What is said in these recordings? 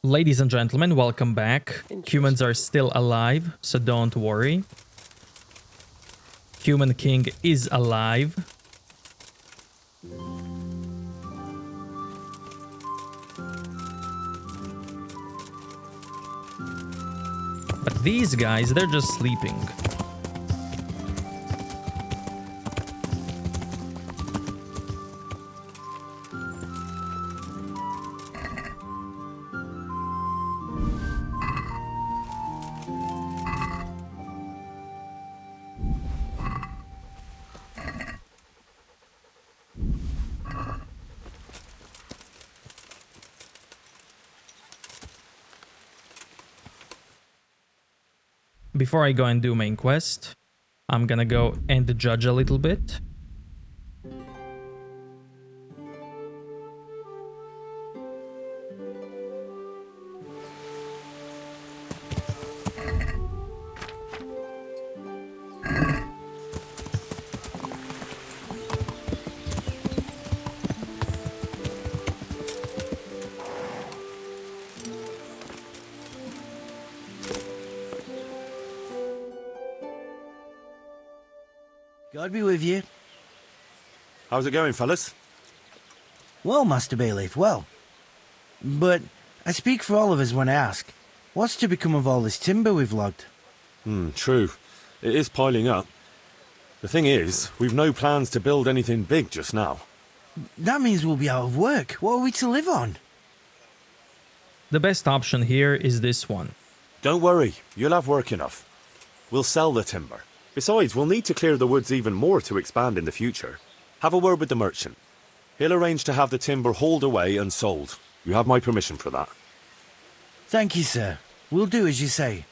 Ladies and gentlemen, welcome back. Humans are still alive, so don't worry. Human King is alive. But these guys, they're just sleeping. Before I go and do main quest, I'm gonna go and judge a little bit. God be with you. How's it going, fellas? Well, Master Bailiff, well. But I speak for all of us when I ask, what's to become of all this timber we've logged? True. It is piling up. The thing is, we've no plans to build anything big just now. That means we'll be out of work. What are we to live on? The best option here is this one. Don't worry, you'll have work enough. We'll sell the timber. Besides, we'll need to clear the woods even more to expand in the future. Have a word with the merchant. He'll arrange to have the timber hauled away and sold. You have my permission for that. Thank you, sir. We'll do as you say.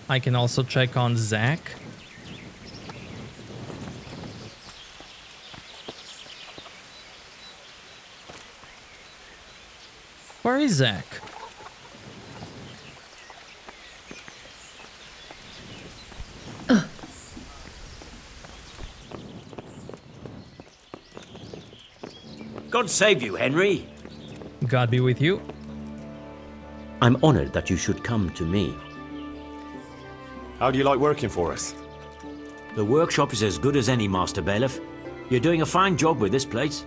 I can also check on Zach. Where is Zach? God save you, Henry. God be with you. I'm honored that you should come to me. How do you like working for us? The workshop is as good as any, Master Bailiff. You're doing a fine job with this place.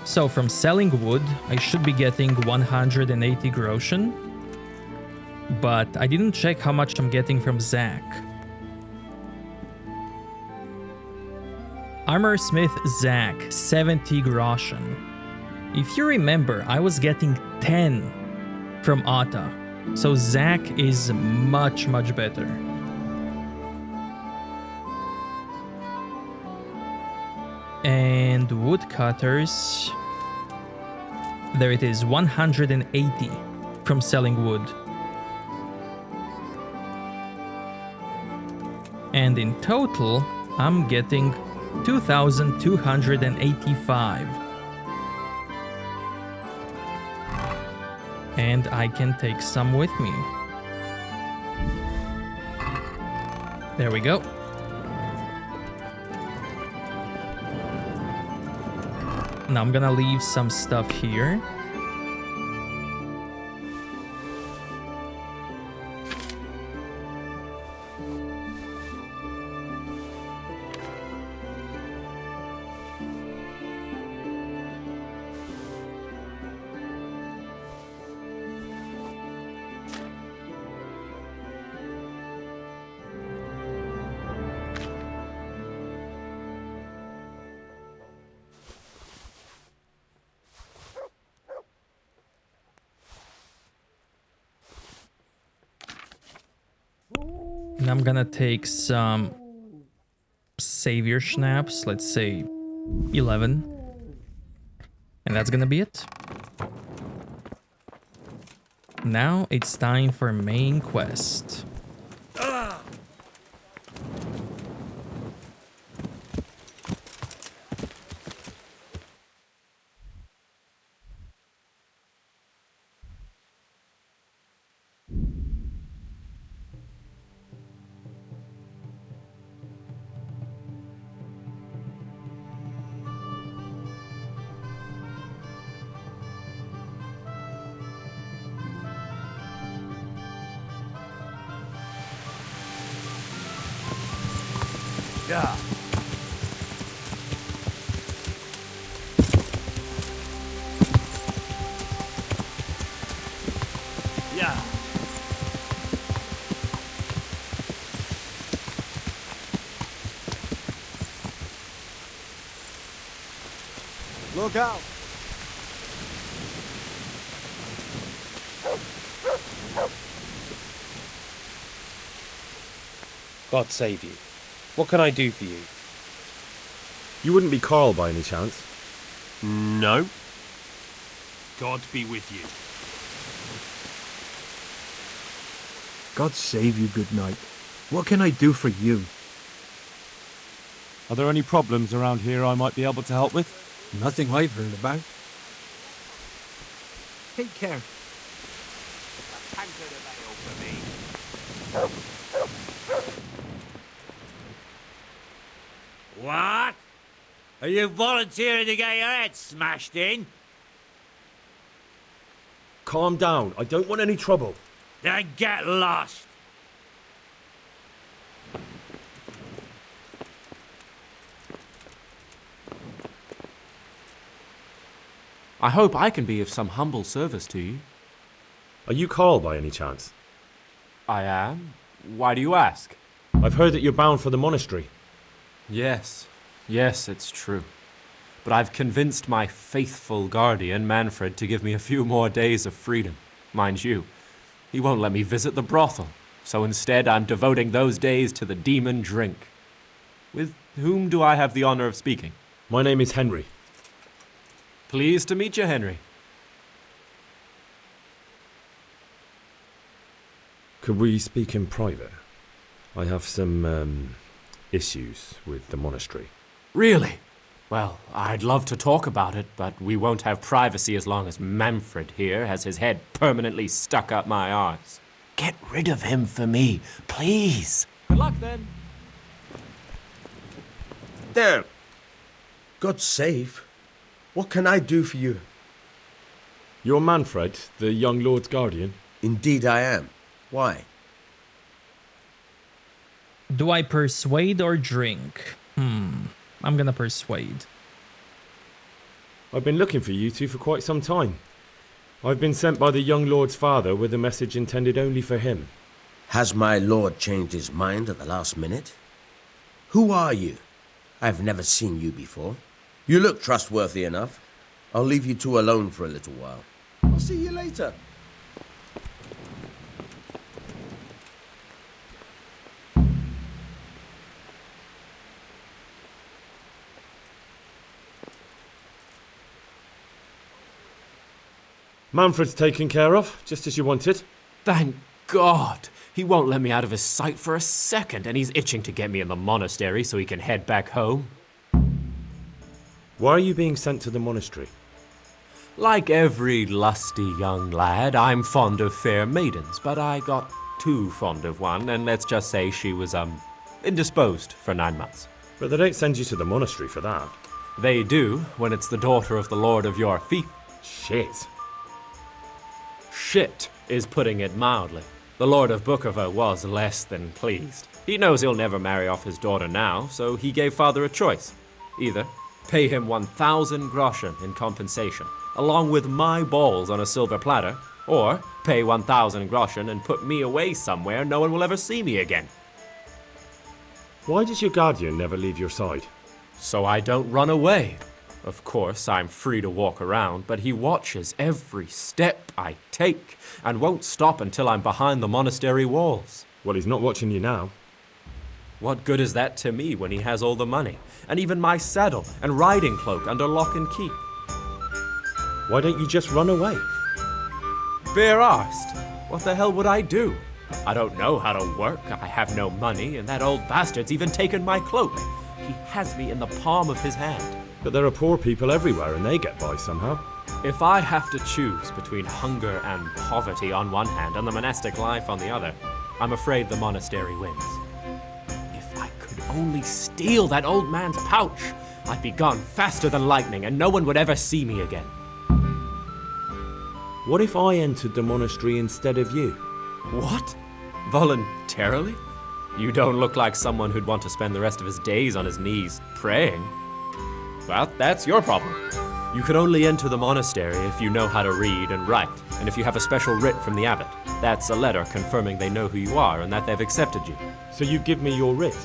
So from selling wood, I should be getting 180 groschen. But I didn't check how much I'm getting from Zach. Armor Smith Zach, 70 groschen. If you remember, I was getting 10 from Atta. So Zach is much better. And woodcutters, there it is, 180 from selling wood. And in total, I'm getting 2,285. And I can take some with me. There we go. Now I'm gonna leave some stuff here. And I'm gonna take some savior schnapps, let's say 11. And that's gonna be it. Now it's time for main quest. Yeah. Yeah. Look out. God save you. What can I do for you? You wouldn't be Carl by any chance? No. God be with you. God save you, good knight. What can I do for you? Are there any problems around here I might be able to help with? Nothing I've heard about. Take care. What? Are you volunteering to get your head smashed in? Calm down. I don't want any trouble. Then get lost. I hope I can be of some humble service to you. Are you Carl by any chance? I am. Why do you ask? I've heard that you're bound for the monastery. Yes, it's true. But I've convinced my faithful guardian, Manfred, to give me a few more days of freedom. Mind you, he won't let me visit the brothel, so instead I'm devoting those days to the demon drink. With whom do I have the honor of speaking? My name is Henry. Pleased to meet you, Henry. Could we speak in private? I have some, issues with the monastery. Really? Well, I'd love to talk about it, but we won't have privacy as long as Manfred here has his head permanently stuck up my arse. Get rid of him for me, please. Good luck, then. There. God save. What can I do for you? You're Manfred, the young lord's guardian? Indeed I am. Why? Do I persuade or drink? I'm gonna persuade. I've been looking for you two for quite some time. I've been sent by the young lord's father with a message intended only for him. Has my lord changed his mind at the last minute? Who are you? I've never seen you before. You look trustworthy enough. I'll leave you two alone for a little while. I'll see you later. Manfred's taken care of, just as you wanted. Thank God. He won't let me out of his sight for a second, and he's itching to get me in the monastery so he can head back home. Why are you being sent to the monastery? Like every lusty young lad, I'm fond of fair maidens, but I got too fond of one, and let's just say she was, indisposed for 9 months. But they don't send you to the monastery for that. They do, when it's the daughter of the lord of your fief. Shit. Shit is putting it mildly. The Lord of Bukovo was less than pleased. He knows he'll never marry off his daughter now, so he gave father a choice. Either pay him 1,000 groschen in compensation, along with my balls on a silver platter, or pay 1,000 groschen and put me away somewhere no one will ever see me again. Why does your guardian never leave your side? So I don't run away. Of course, I'm free to walk around, but he watches every step I take and won't stop until I'm behind the monastery walls. Well, he's not watching you now. What good is that to me when he has all the money, and even my saddle and riding cloak under lock and key? Why don't you just run away? Bare arsed. What the hell would I do? I don't know how to work, I have no money, and that old bastard's even taken my cloak. He has me in the palm of his hand. But there are poor people everywhere and they get by somehow. If I have to choose between hunger and poverty on one hand and the monastic life on the other, I'm afraid the monastery wins. If I could only steal that old man's pouch, I'd be gone faster than lightning and no one would ever see me again. What if I entered the monastery instead of you? What? Voluntarily? You don't look like someone who'd want to spend the rest of his days on his knees praying. Well, that's your problem. You can only enter the monastery if you know how to read and write, and if you have a special writ from the abbot. That's a letter confirming they know who you are and that they've accepted you. So you give me your writ?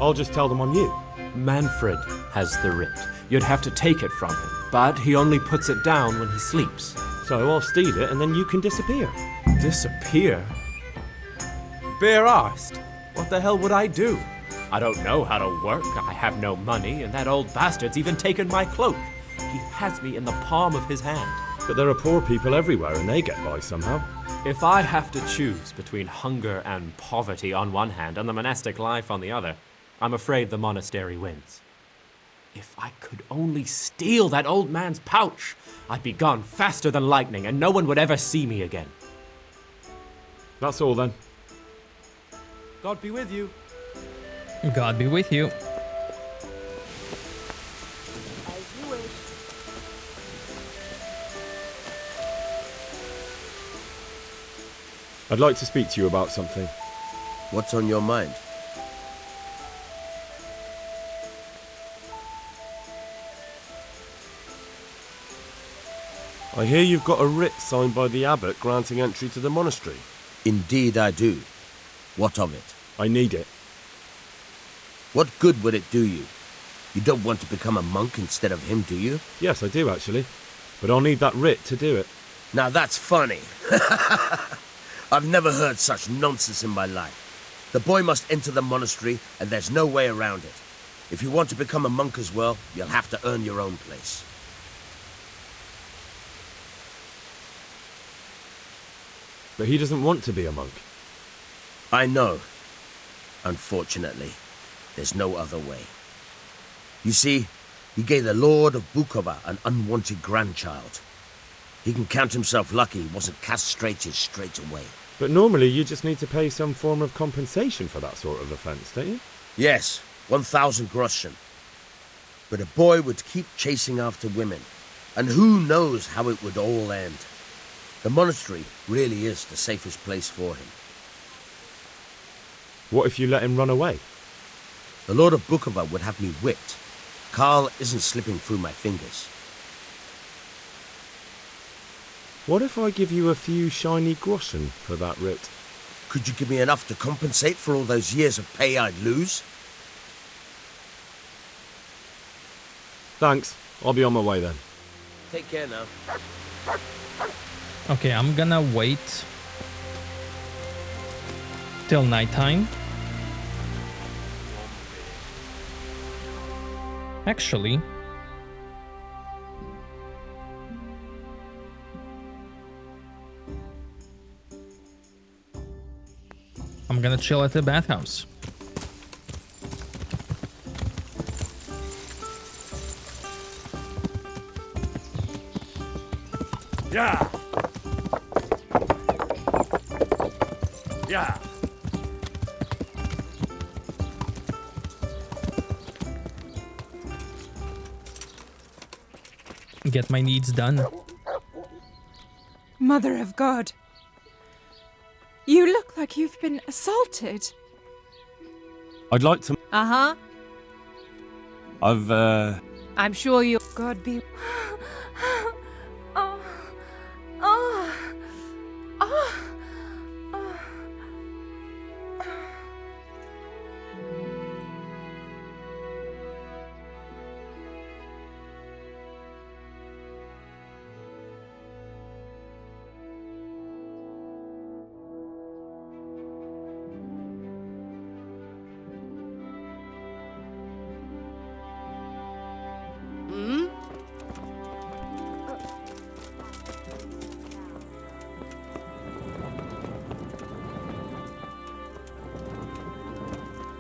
I'll just tell them I'm you. Manfred has the writ. You'd have to take it from him, but he only puts it down when he sleeps. So I'll steal it and then you can disappear. Disappear? Bare arsed. What the hell would I do? I don't know how to work, I have no money, and that old bastard's even taken my cloak. He has me in the palm of his hand. But there are poor people everywhere and they get by somehow. If I have to choose between hunger and poverty on one hand and the monastic life on the other, I'm afraid the monastery wins. If I could only steal that old man's pouch, I'd be gone faster than lightning and no one would ever see me again. That's all then. God be with you. God be with you. I'd like to speak to you about something. What's on your mind? I hear you've got a writ signed by the abbot granting entry to the monastery. Indeed I do. What of it? I need it. What good would it do you? You don't want to become a monk instead of him, do you? Yes, I do actually. But I'll need that writ to do it. Now that's funny. I've never heard such nonsense in my life. The boy must enter the monastery, and there's no way around it. If you want to become a monk as well, you'll have to earn your own place. But he doesn't want to be a monk. I know. Unfortunately, there's no other way. You see, he gave the Lord of Bukova an unwanted grandchild. He can count himself lucky he wasn't castrated straight away. But normally you just need to pay some form of compensation for that sort of offence, don't you? Yes, 1,000 groschen. But a boy would keep chasing after women, and who knows how it would all end. The monastery really is the safest place for him. What if you let him run away? The Lord of Bukova would have me whipped. Karl isn't slipping through my fingers. What if I give you a few shiny groschen for that writ? Could you give me enough to compensate for all those years of pay I'd lose? Thanks. I'll be on my way then. Take care now. Okay, I'm gonna wait till nighttime. Actually, I'm gonna chill at the bathhouse. Yeah. Yeah. Get my needs done. Mother of God. You look like you've been assaulted. I'd like to... Uh-huh. I've, I'm sure you... God be... Oh. Oh. Oh.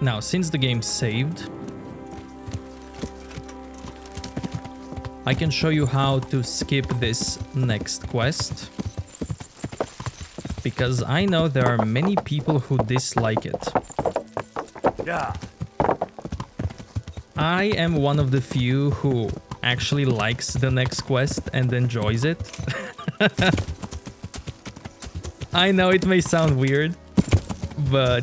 Now, since the game saved, I can show you how to skip this next quest, because I know there are many people who dislike it. Yeah. I am one of the few who actually likes the next quest and enjoys it. I know it may sound weird, but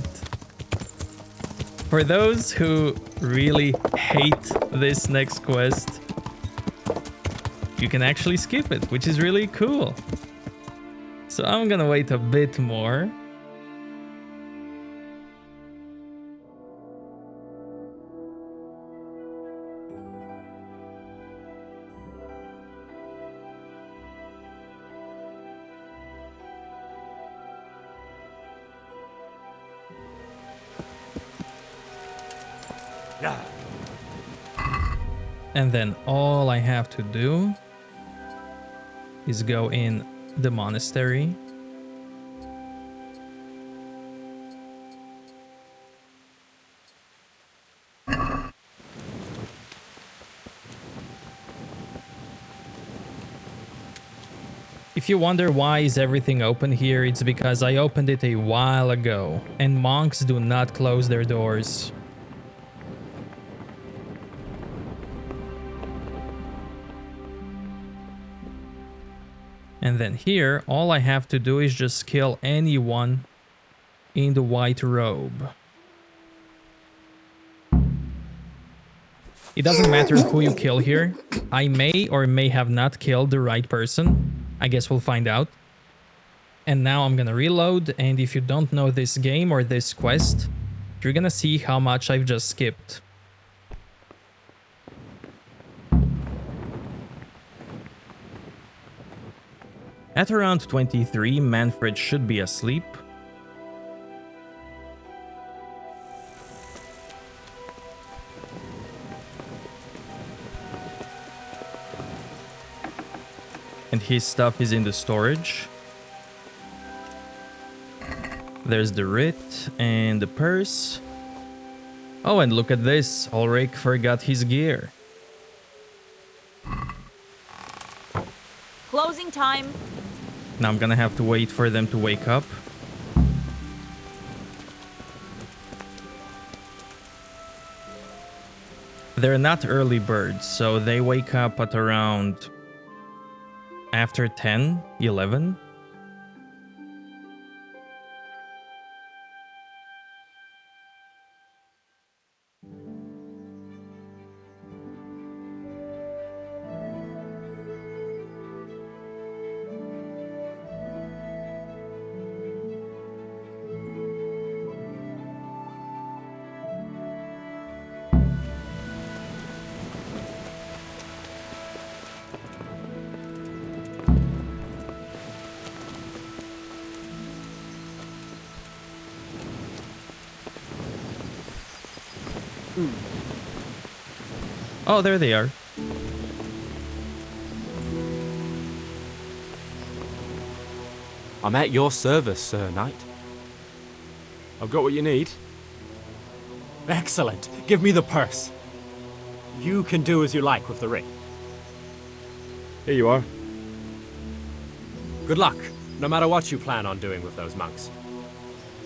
for those who really hate this next quest, you can actually skip it, which is really cool. So I'm gonna wait a bit more. Yeah. And then all I have to do is go in the monastery. If you wonder why is everything open here, it's because I opened it a while ago, and monks do not close their doors. And then here, all I have to do is just kill anyone in the white robe. It doesn't matter who you kill here. I may or may have not killed the right person. I guess we'll find out. And now I'm gonna reload, and if you don't know this game or this quest, you're gonna see how much I've just skipped. At around 23, Manfred should be asleep. And his stuff is in the storage. There's the writ and the purse. Oh, and look at this. Ulrich forgot his gear. Closing time. Now I'm gonna have to wait for them to wake up. They're not early birds, so they wake up at around after 10, 11. Oh, there they are. I'm at your service, Sir Knight. I've got what you need. Excellent. Give me the purse. You can do as you like with the ring. Here you are. Good luck, no matter what you plan on doing with those monks.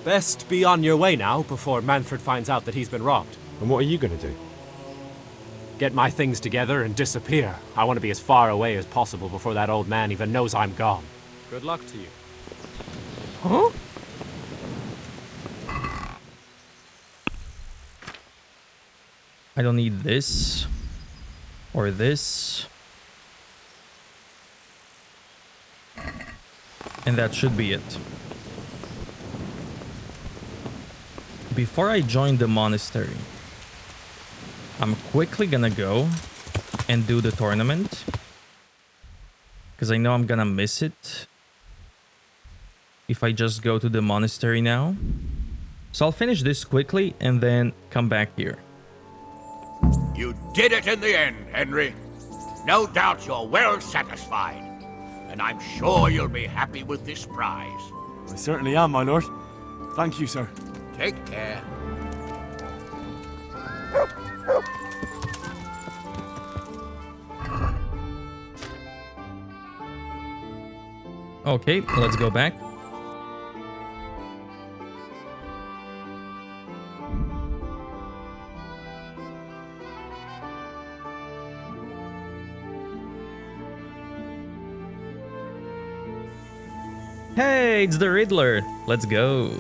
Best be on your way now before Manfred finds out that he's been robbed. And what are you going to do? Get my things together and disappear. I want to be as far away as possible before that old man even knows I'm gone. Good luck to you. Huh? I don't need this or this. And that should be it. Before I join the monastery, I'm quickly gonna go and do the tournament, because I know I'm gonna miss it if I just go to the monastery now. So I'll finish this quickly and then come back here. You did it in the end, Henry. No doubt you're well satisfied. And I'm sure you'll be happy with this prize. I certainly am, my lord. Thank you, sir. Take care. Okay, let's go back. Hey, it's the Riddler. Let's go.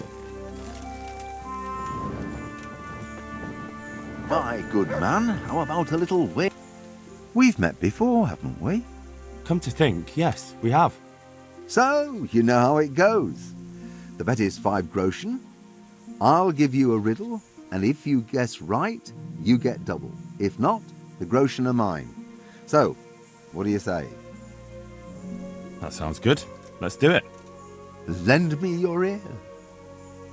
My good man, how about a little wait? We've met before, haven't we? Come to think, yes, we have. So, you know how it goes. The bet is 5 groschen. I'll give you a riddle, and if you guess right, you get double. If not, the groschen are mine. So, what do you say? That sounds good. Let's do it. Lend me your ear.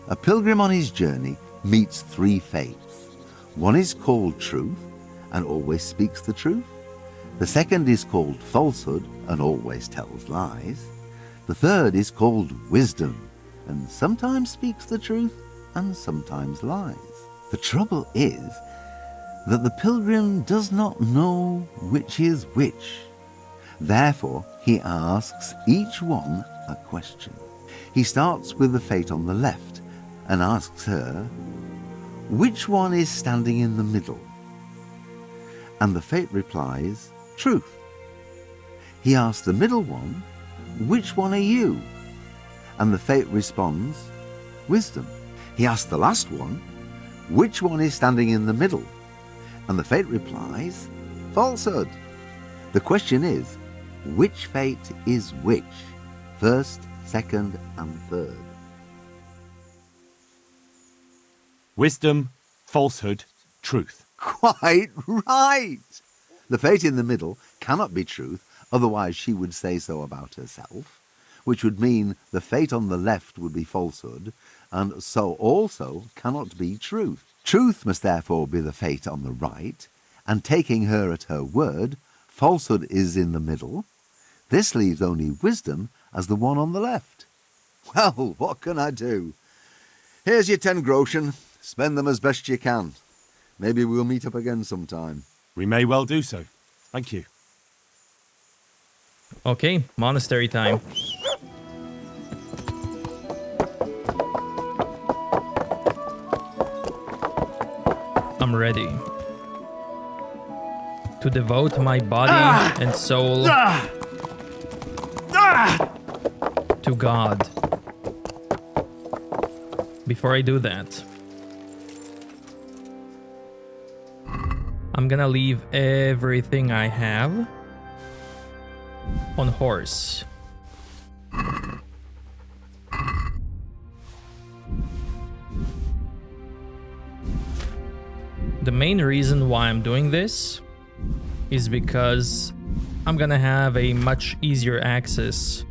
A pilgrim on his journey meets 3 fates. One is called truth, and always speaks the truth. The second is called falsehood, and always tells lies. The third is called wisdom, and sometimes speaks the truth, and sometimes lies. The trouble is that the pilgrim does not know which is which. Therefore, he asks each one a question. He starts with the fate on the left and asks her, which one is standing in the middle? And the fate replies, truth. He asks the middle one, which one are you? And the fate responds, wisdom. He asks the last one, which one is standing in the middle? And the fate replies, falsehood. The question is, which fate is which? First, second, and third. Wisdom, falsehood, truth. Quite right! The fate in the middle cannot be truth, otherwise she would say so about herself, which would mean the fate on the left would be falsehood, and so also cannot be truth. Truth must therefore be the fate on the right, and taking her at her word, falsehood is in the middle. This leaves only wisdom as the one on the left. Well, what can I do? Here's your 10 groschen. Spend them as best you can. Maybe we'll meet up again sometime. We may well do so. Thank you. Okay, monastery time. I'm ready to devote my body and soul to God. Before I do that, I'm gonna leave everything I have on horse. The main reason why I'm doing this is because I'm gonna have a much easier access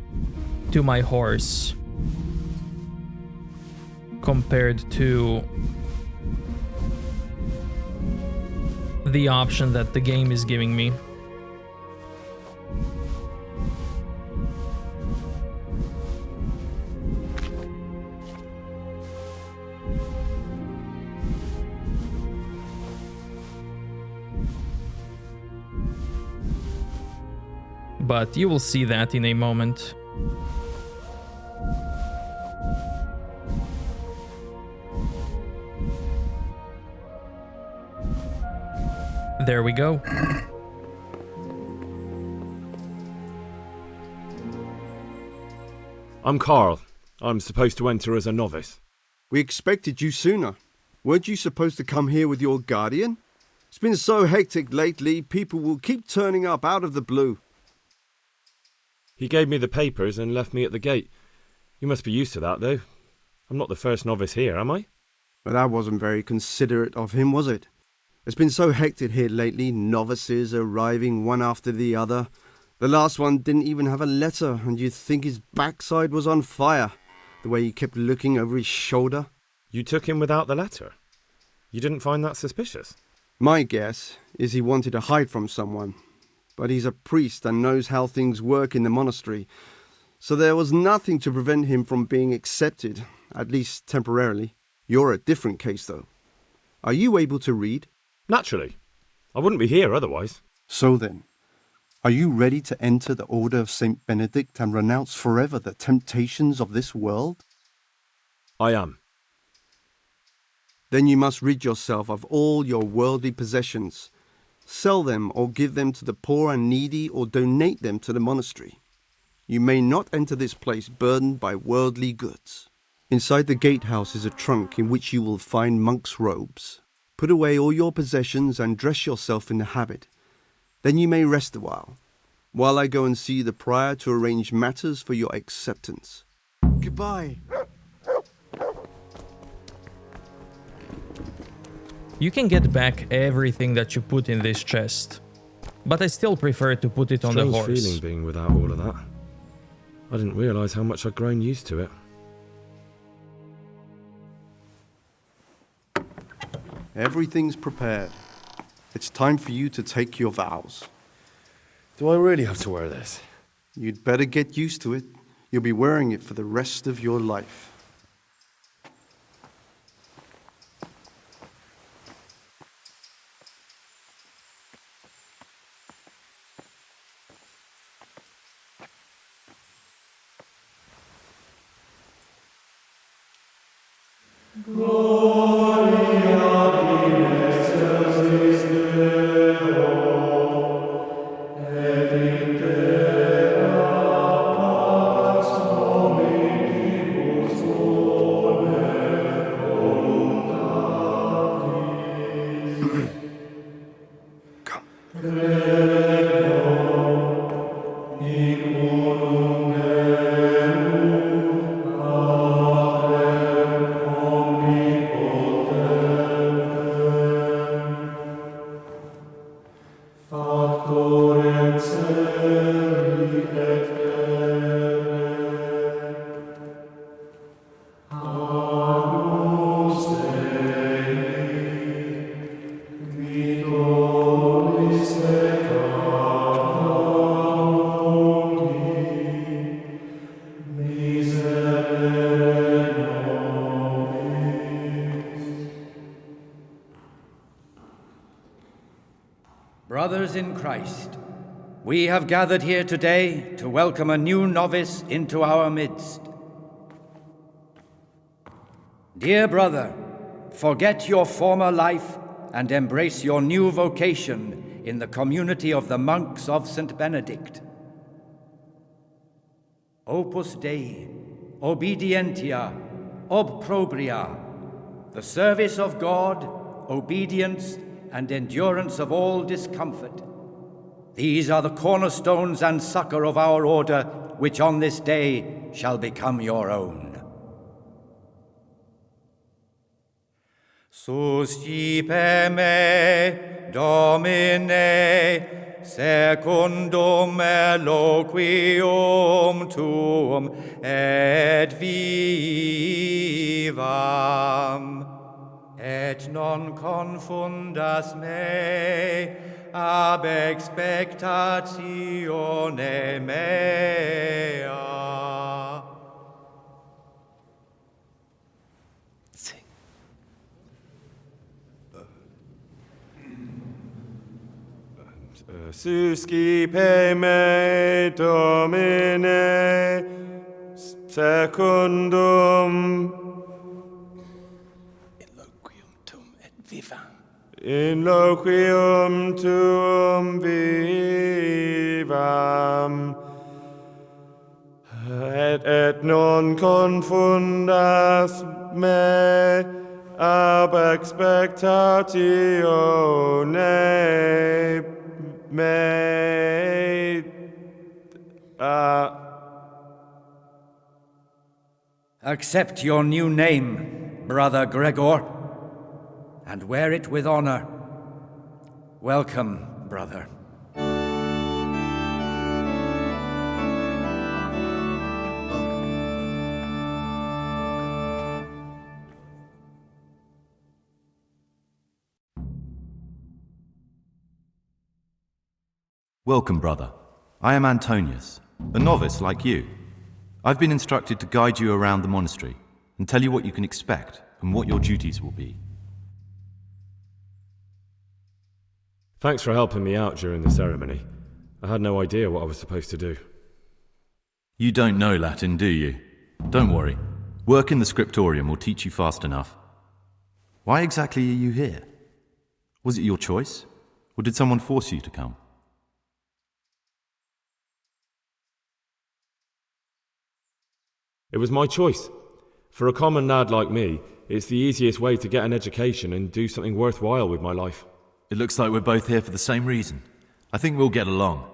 to my horse compared to the option that the game is giving me. But you will see that in a moment. There we go. I'm Carl. I'm supposed to enter as a novice. We expected you sooner. Weren't you supposed to come here with your guardian? It's been so hectic lately, people will keep turning up out of the blue. He gave me the papers and left me at the gate. You must be used to that, though. I'm not the first novice here, am I? But that wasn't very considerate of him, was it? It's been so hectic here lately, novices arriving one after the other. The last one didn't even have a letter, and you'd think his backside was on fire, the way he kept looking over his shoulder. You took him without the letter? You didn't find that suspicious? My guess is he wanted to hide from someone. But he's a priest and knows how things work in the monastery, so there was nothing to prevent him from being accepted, at least temporarily. You're a different case, though. Are you able to read? Naturally. I wouldn't be here otherwise. So then, Are you ready to enter the Order of St. Benedict and renounce forever the temptations of this world? I am. Then you must rid yourself of all your worldly possessions. Sell them or give them to the poor and needy or donate them to the monastery. You may not enter this place burdened by worldly goods. Inside the gatehouse is a trunk in which you will find monks' robes. Put away all your possessions and dress yourself in the habit. Then you may rest a while I go and see the prior to arrange matters for your acceptance. Goodbye. You can get back everything that you put in this chest, but I still prefer to put it on the Strange horse. feeling being without all of that. I didn't realise how much I'd grown used to it. Everything's prepared. It's time for you to take your vows. Do I really have to wear this? You'd better get used to it. You'll be wearing it for the rest of your life. Brothers in Christ, we have gathered here today to welcome a new novice into our midst. Dear brother, forget your former life and embrace your new vocation in the community of the monks of St. Benedict. Opus Dei, obedientia, obprobria, the service of God, obedience, and endurance of all discomfort. These are the cornerstones and succor of our order, which on this day shall become your own. Suscipe me, Domine, secundum eloquium tuum, et vivam. Et non confundas me ab expectatione mea. Suscipe me, Domine, secundum in loquium tuum vivam, et non confundas me ab expectatione mea. Accept your new name, Brother Gregor, and wear it with honor. Welcome, brother. Welcome, brother. I am Antonius, a novice like you. I've been instructed to guide you around the monastery and tell you what you can expect and what your duties will be. Thanks for helping me out during the ceremony. I had no idea what I was supposed to do. You don't know Latin, do you? Don't worry. Work in the scriptorium will teach you fast enough. Why exactly are you here? Was it your choice? Or did someone force you to come? It was my choice. For a common lad like me, it's the easiest way to get an education and do something worthwhile with my life. It looks like we're both here for the same reason. I think we'll get along.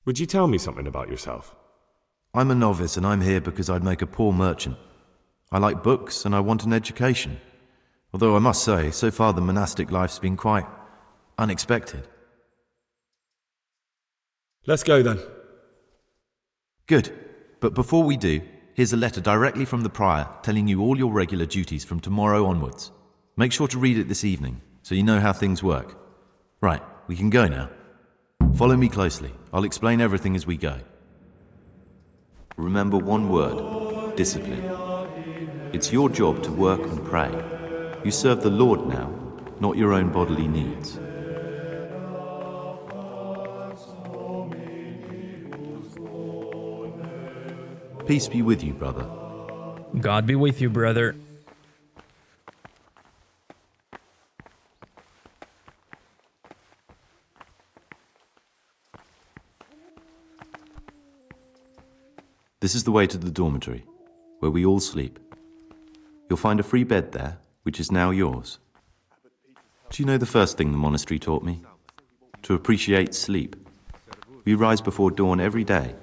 Would you tell me something about yourself? I'm a novice and I'm here because I'd make a poor merchant. I like books and I want an education. Although I must say, so far the monastic life's been quite unexpected. Let's go then. Good. But before we do, here's a letter directly from the prior telling you all your regular duties from tomorrow onwards. Make sure to read it this evening so you know how things work. Right, we can go now. Follow me closely. I'll explain everything as we go. Remember one word: discipline. It's your job to work and pray. You serve the Lord now, not your own bodily needs. Peace be with you, brother. God be with you, brother. This is the way to the dormitory, where we all sleep. You'll find a free bed there, which is now yours. Do you know the first thing the monastery taught me? To appreciate sleep. We rise before dawn every day.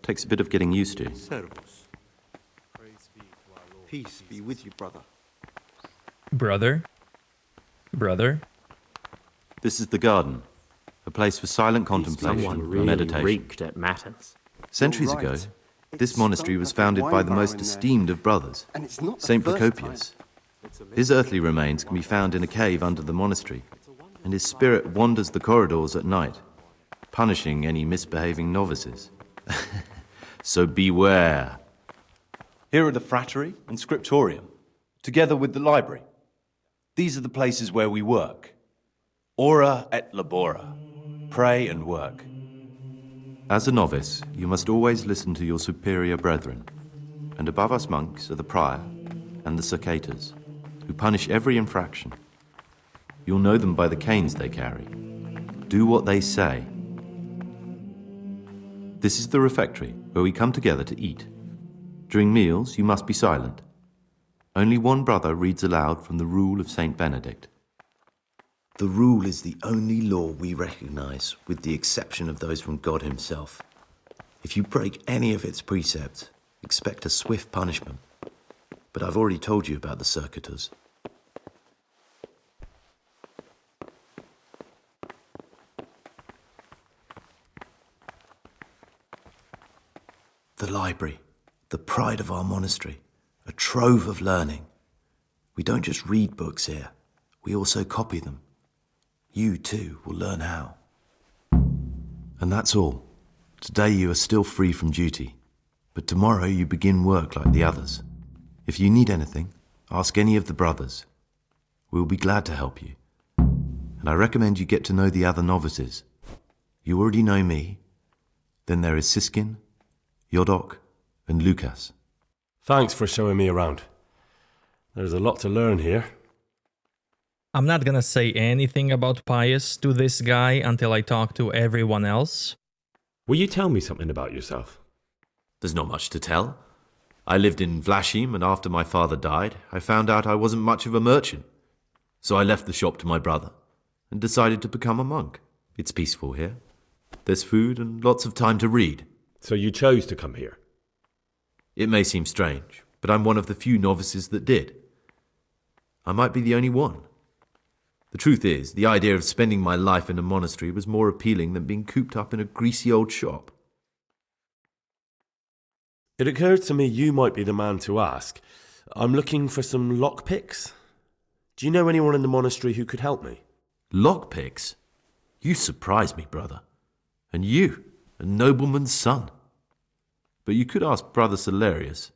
Takes a bit of getting used to. Servus. Peace be with you, brother. Brother? Brother? This is the garden, a place for silent contemplation Someone and really meditation. reeked at Matins. Centuries ago, this monastery was founded by the most esteemed of brothers, Saint Procopius. His earthly remains can be found in a cave under the monastery, and his spirit wanders the corridors at night, punishing any misbehaving novices. So beware. Here are the frattery and scriptorium, together with the library. These are the places where we work. Ora et labora. Pray and work. As a novice, you must always listen to your superior brethren. And above us monks are the prior and the circators, who punish every infraction. You'll know them by the canes they carry. Do what they say. This is the refectory, where we come together to eat. During meals, you must be silent. Only one brother reads aloud from the Rule of Saint Benedict. The Rule is the only law we recognize, with the exception of those from God himself. If you break any of its precepts, expect a swift punishment. But I've already told you about the circuitors. The library, the pride of our monastery, a trove of learning. We don't just read books here, we also copy them. You, too, will learn how. And that's all. Today you are still free from duty, but tomorrow you begin work like the others. If you need anything, ask any of the brothers. We'll be glad to help you. And I recommend you get to know the other novices. You already know me. Then there is Siskin, Yodok, and Lucas. Thanks for showing me around. There's a lot to learn here. I'm not gonna say anything about Pius to this guy until I talk to everyone else. Will you tell me something about yourself? There's not much to tell. I lived in Vlashim, and after my father died, I found out I wasn't much of a merchant. So I left the shop to my brother and decided to become a monk. It's peaceful here. There's food and lots of time to read. So you chose to come here? It may seem strange, but I'm one of the few novices that did. I might be the only one. The truth is, the idea of spending my life in a monastery was more appealing than being cooped up in a greasy old shop. It occurred to me you might be the man to ask. I'm looking for some lockpicks. Do you know anyone in the monastery who could help me? Lockpicks? You surprise me, brother. And you, a nobleman's son. But you could ask Brother Salarius.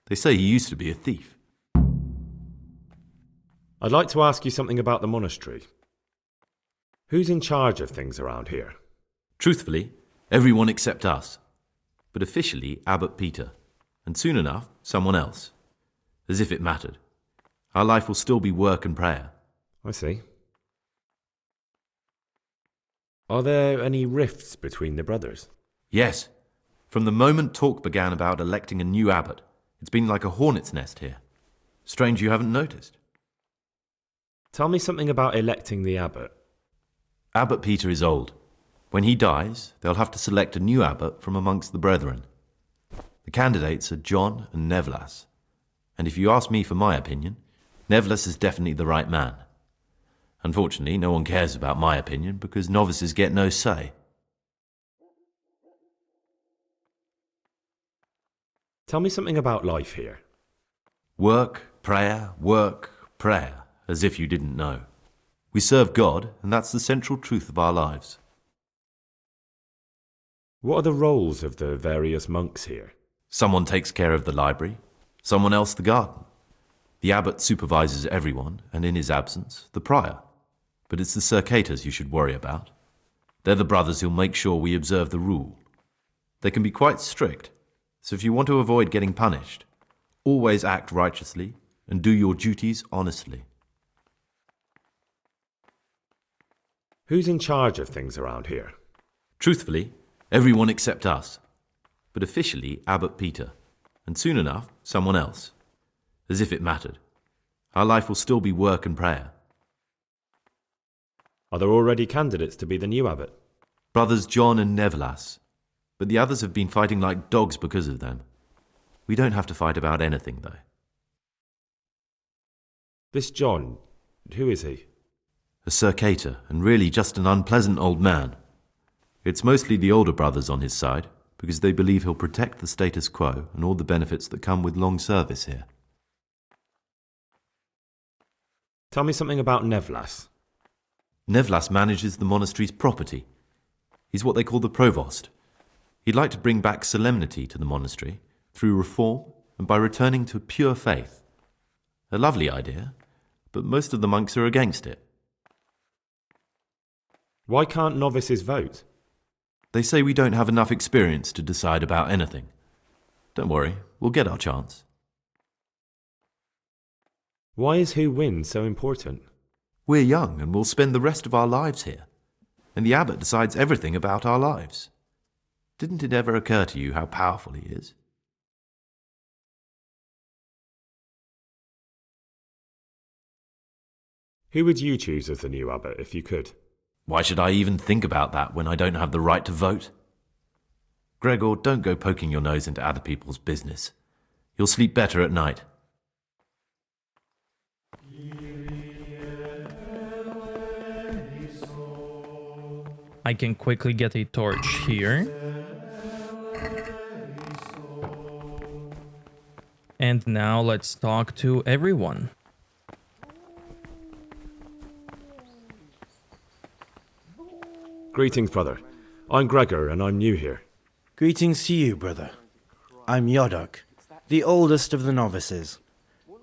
They say he used to be a thief. I'd like to ask you something about the monastery. Who's in charge of things around here? Truthfully, everyone except us. But officially, Abbot Peter. And soon enough, someone else. As if it mattered. Our life will still be work and prayer. I see. Are there any rifts between the brothers? Yes. From the moment talk began about electing a new abbot, it's been like a hornet's nest here. Strange you haven't noticed. Tell me something about electing the abbot. Abbot Peter is old. When he dies, they'll have to select a new abbot from amongst the brethren. The candidates are John and Nevlas. And if you ask me for my opinion, Nevlas is definitely the right man. Unfortunately, no one cares about my opinion because novices get no say. Tell me something about life here. Work, prayer, as if you didn't know. We serve God, and that's the central truth of our lives. What are the roles of the various monks here? Someone takes care of the library, someone else the garden. The abbot supervises everyone, and in his absence, the prior. But it's the circators you should worry about. They're the brothers who'll make sure we observe the rule. They can be quite strict, so if you want to avoid getting punished, always act righteously and do your duties honestly. Who's in charge of things around here? Truthfully, everyone except us. But officially, Abbot Peter. And soon enough, someone else. As if it mattered. Our life will still be work and prayer. Are there already candidates to be the new abbot? Brothers John and Nevlas. But the others have been fighting like dogs because of them. We don't have to fight about anything, though. This John, who is he? A circator, and really just an unpleasant old man. It's mostly the older brothers on his side, because they believe he'll protect the status quo and all the benefits that come with long service here. Tell me something about Nevlas. Nevlas manages the monastery's property. He's what they call the provost. He'd like to bring back solemnity to the monastery through reform and by returning to pure faith. A lovely idea, but most of the monks are against it. Why can't novices vote? They say we don't have enough experience to decide about anything. Don't worry, we'll get our chance. Why is who wins so important? We're young and we'll spend the rest of our lives here. And the abbot decides everything about our lives. Didn't it ever occur to you how powerful he is? Who would you choose as the new abbot if you could? Why should I even think about that when I don't have the right to vote? Gregor, don't go poking your nose into other people's business. You'll sleep better at night. I can quickly get a torch here. And now let's talk to everyone. Greetings, brother. I'm Gregor, and I'm new here. Greetings to you, brother. I'm Yodok, the oldest of the novices.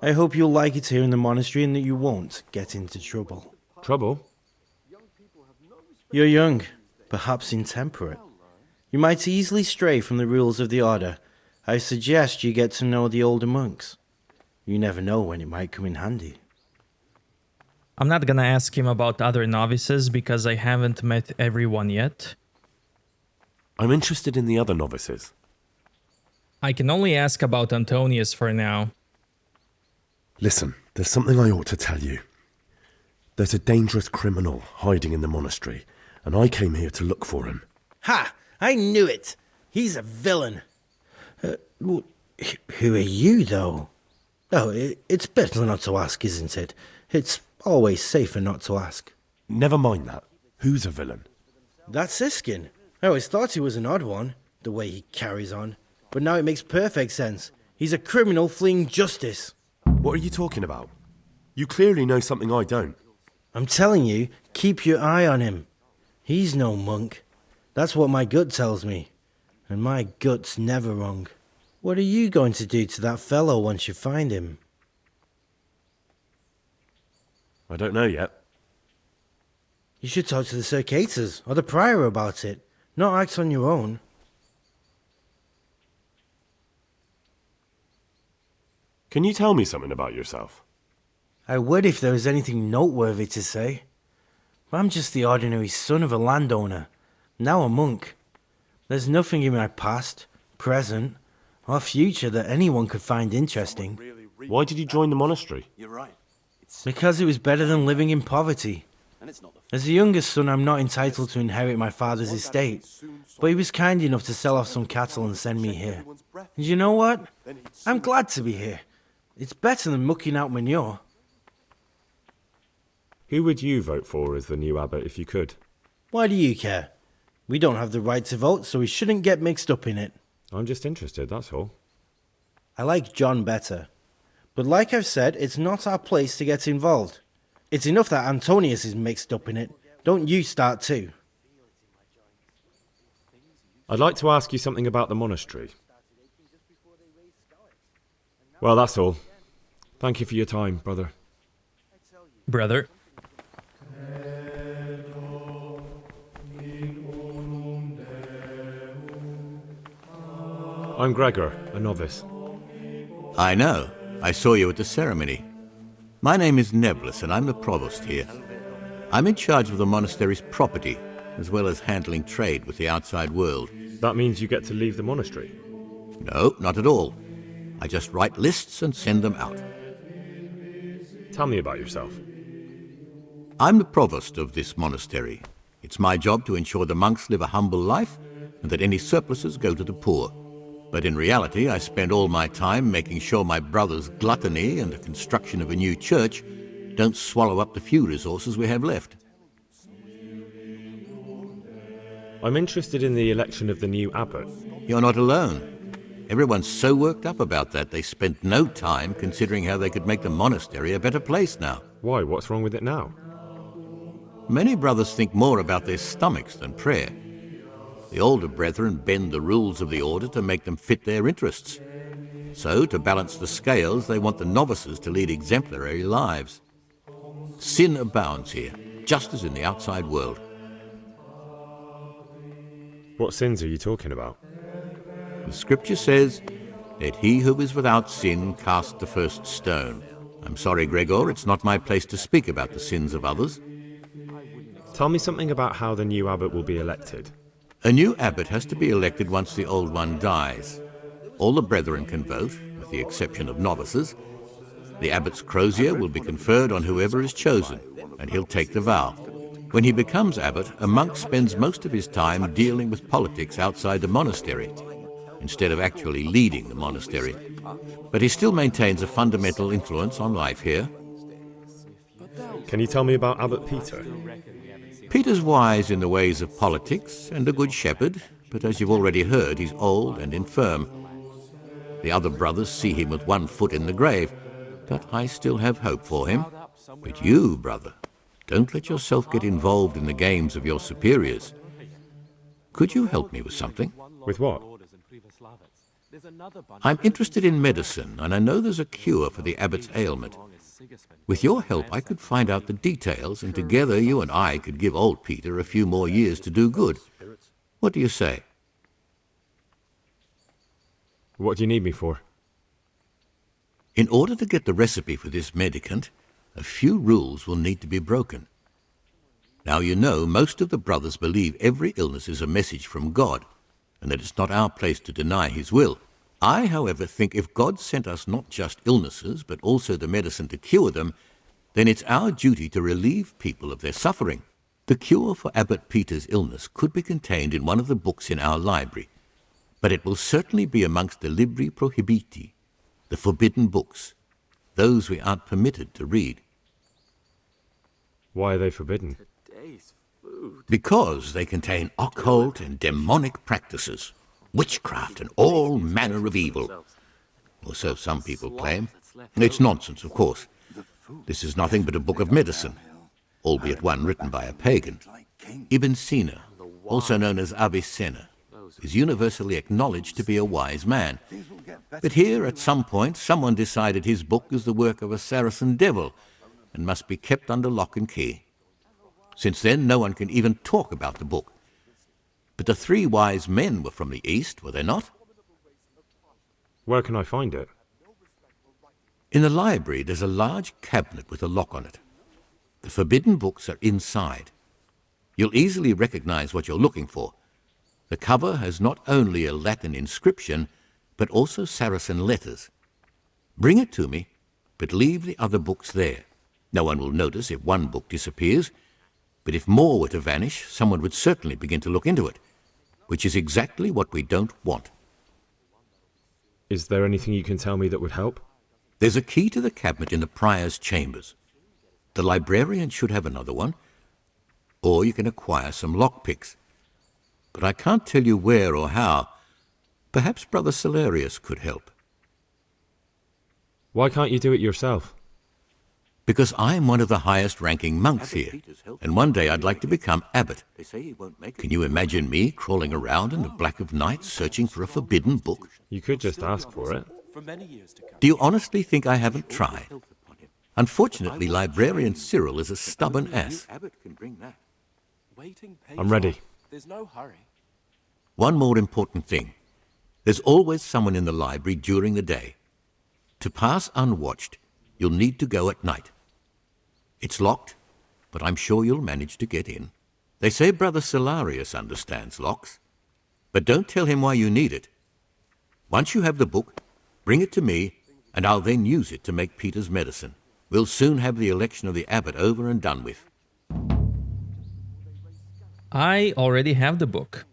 I hope you'll like it here in the monastery and that you won't get into trouble. Trouble? You're young, perhaps intemperate. You might easily stray from the rules of the order. I suggest you get to know the older monks. You never know when it might come in handy. I'm not gonna ask him about other novices because I haven't met everyone yet. I'm interested in the other novices. I can only ask about Antonius for now. Listen, there's something I ought to tell you. There's a dangerous criminal hiding in the monastery, and I came here to look for him. Ha! I knew it! He's a villain. Who are you, though? Oh, it's better not to ask, isn't it? It's always safer not to ask. Never mind that. Who's a villain? That's Siskin. I always thought he was an odd one, the way he carries on. But now it makes perfect sense. He's a criminal fleeing justice. What are you talking about? You clearly know something I don't. I'm telling you, keep your eye on him. He's no monk. That's what my gut tells me. And my gut's never wrong. What are you going to do to that fellow once you find him? I don't know yet. You should talk to the Circators or the Prior about it, not act on your own. Can you tell me something about yourself? I would if there was anything noteworthy to say. But I'm just the ordinary son of a landowner, now a monk. There's nothing in my past, present, or future that anyone could find interesting. Why did you join the monastery? Because it was better than living in poverty. As the youngest son, I'm not entitled to inherit my father's estate, but he was kind enough to sell off some cattle and send me here. And you know what? I'm glad to be here. It's better than mucking out manure. Who would you vote for as the new abbot if you could? Why do you care? We don't have the right to vote, so we shouldn't get mixed up in it. I'm just interested, that's all. I like John better. But like I've said, it's not our place to get involved. It's enough that Antonius is mixed up in it. Don't you start too. I'd like to ask you something about the monastery. Well, that's all. Thank you for your time, brother. Brother. I'm Gregor, a novice. I know. I saw you at the ceremony. My name is Nebulus, and I'm the provost here. I'm in charge of the monastery's property, as well as handling trade with the outside world. That means you get to leave the monastery? No, not at all. I just write lists and send them out. Tell me about yourself. I'm the provost of this monastery. It's my job to ensure the monks live a humble life and that any surpluses go to the poor. But in reality, I spend all my time making sure my brother's gluttony and the construction of a new church don't swallow up the few resources we have left. I'm interested in the election of the new abbot. You're not alone. Everyone's so worked up about that they spent no time considering how they could make the monastery a better place now. Why? What's wrong with it now? Many brothers think more about their stomachs than prayer. The older brethren bend the rules of the order to make them fit their interests. So, to balance the scales, they want the novices to lead exemplary lives. Sin abounds here, just as in the outside world. What sins are you talking about? The scripture says, "Let he who is without sin cast the first stone." I'm sorry, Gregor, it's not my place to speak about the sins of others. Tell me something about how the new abbot will be elected. A new abbot has to be elected once the old one dies. All the brethren can vote, with the exception of novices. The abbot's crozier will be conferred on whoever is chosen, and he'll take the vow. When he becomes abbot, a monk spends most of his time dealing with politics outside the monastery, instead of actually leading the monastery. But he still maintains a fundamental influence on life here. Can you tell me about Abbot Peter? Peter's wise in the ways of politics and a good shepherd, but as you've already heard, he's old and infirm. The other brothers see him with one foot in the grave, but I still have hope for him. But you, brother, don't let yourself get involved in the games of your superiors. Could you help me with something? With what? I'm interested in medicine, and I know there's a cure for the abbot's ailment. With your help, I could find out the details, and together you and I could give old Peter a few more years to do good. What do you say? What do you need me for? In order to get the recipe for this medicament, a few rules will need to be broken. Now you know most of the brothers believe every illness is a message from God, and that it's not our place to deny his will. I, however, think if God sent us not just illnesses, but also the medicine to cure them, then it's our duty to relieve people of their suffering. The cure for Abbot Peter's illness could be contained in one of the books in our library, but it will certainly be amongst the libri prohibiti, the forbidden books, those we aren't permitted to read. Why are they forbidden? Because they contain occult and demonic practices, witchcraft and all manner of evil. Or so some people claim. It's nonsense, of course. This is nothing but a book of medicine, albeit one written by a pagan. Ibn Sina, also known as Avicenna, is universally acknowledged to be a wise man. But here, at some point, someone decided his book is the work of a Saracen devil and must be kept under lock and key. Since then, no one can even talk about the book. But the three wise men were from the East, were they not? Where can I find it? In the library, there's a large cabinet with a lock on it. The forbidden books are inside. You'll easily recognize what you're looking for. The cover has not only a Latin inscription, but also Saracen letters. Bring it to me, but leave the other books there. No one will notice if one book disappears, but if more were to vanish, someone would certainly begin to look into it, which is exactly what we don't want. Is there anything you can tell me that would help? There's a key to the cabinet in the prior's chambers. The librarian should have another one, or you can acquire some lockpicks. But I can't tell you where or how. Perhaps Brother Salarius could help. Why can't you do it yourself? Because I'm one of the highest-ranking monks here, and one day I'd like to become abbot. Can you imagine me crawling around in the black of night searching for a forbidden book? You could just ask for it. Do you honestly think I haven't tried? Unfortunately, Librarian Cyril is a stubborn ass. I'm ready. There's no hurry. One more important thing. There's always someone in the library during the day. To pass unwatched, you'll need to go at night. It's locked, but I'm sure you'll manage to get in. They say Brother Salarius understands locks, but don't tell him why you need it. Once you have the book, bring it to me, and I'll then use it to make Peter's medicine. We'll soon have the election of the abbot over and done with. I already have the book.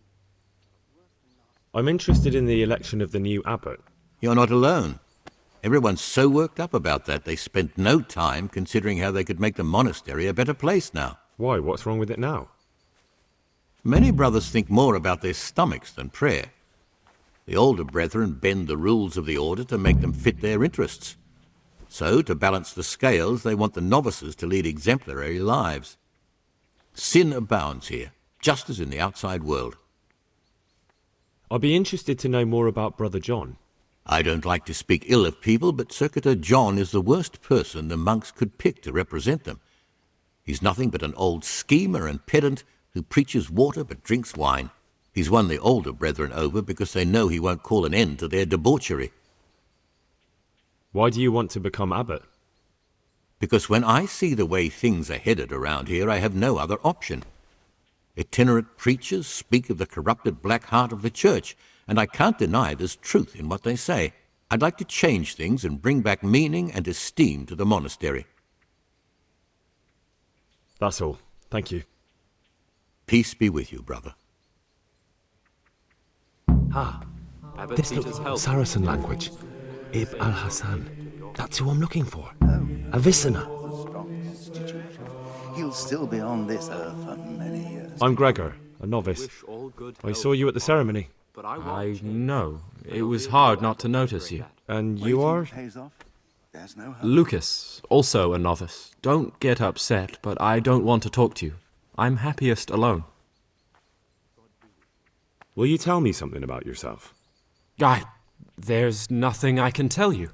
I'm interested in the election of the new abbot. You're not alone. Everyone's so worked up about that they spent no time considering how they could make the monastery a better place now. Why? What's wrong with it now? Many brothers think more about their stomachs than prayer. The older brethren bend the rules of the order to make them fit their interests. So, to balance the scales, they want the novices to lead exemplary lives. Sin abounds here, just as in the outside world. I'd be interested to know more about Brother John. I don't like to speak ill of people, but Circuitor John is the worst person the monks could pick to represent them. He's nothing but an old schemer and pedant who preaches water but drinks wine. He's won the older brethren over because they know he won't call an end to their debauchery. Why do you want to become abbot? Because when I see the way things are headed around here, I have no other option. Itinerant preachers speak of the corrupted black heart of the church, and I can't deny there's truth in what they say. I'd like to change things and bring back meaning and esteem to the monastery. That's all. Thank you. Peace be with you, brother. This looks Saracen language. Ibn al-Hassan. That's who I'm looking for. Avicenna. He'll still be on this earth for many years. I'm Gregor, a novice. I saw you at the ceremony. I know. It was hard not to notice you. And you are? Lucas, also a novice. Don't get upset, but I don't want to talk to you. I'm happiest alone. Will you tell me something about yourself? There's nothing I can tell you.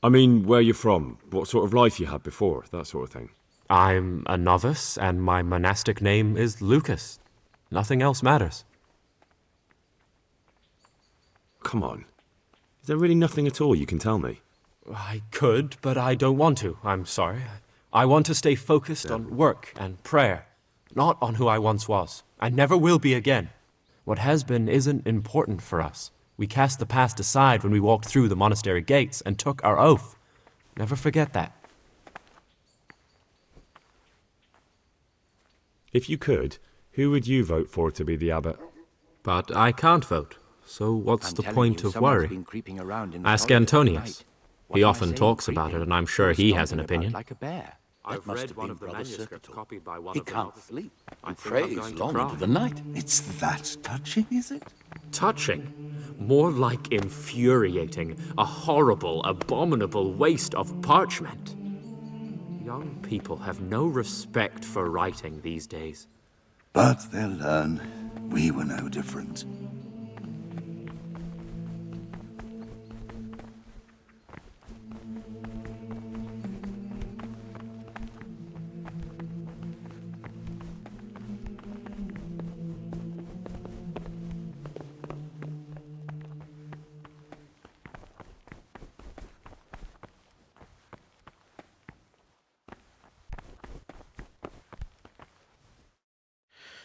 I mean, where you're from, what sort of life you had before, that sort of thing. I'm a novice, and my monastic name is Lucas. Nothing else matters. Come on. Is there really nothing at all you can tell me? I could, but I don't want to. I'm sorry. I want to stay focused on work and prayer, not on who I once was. I never will be again. What has been isn't important for us. We cast the past aside when we walked through the monastery gates and took our oath. Never forget that. If you could, who would you vote for to be the abbot? But I can't vote, so what's the point of worry? Ask Antonius. He often talks about it, and I'm sure he has an opinion. Like a bear. I've read one of the manuscripts copied by one He of the can't novices. sleep. I He think I'm prays going to long cry. into the night. It's that touching, is it? Touching? More like infuriating. A horrible, abominable waste of parchment. Young people have no respect for writing these days. But they'll learn. We were no different.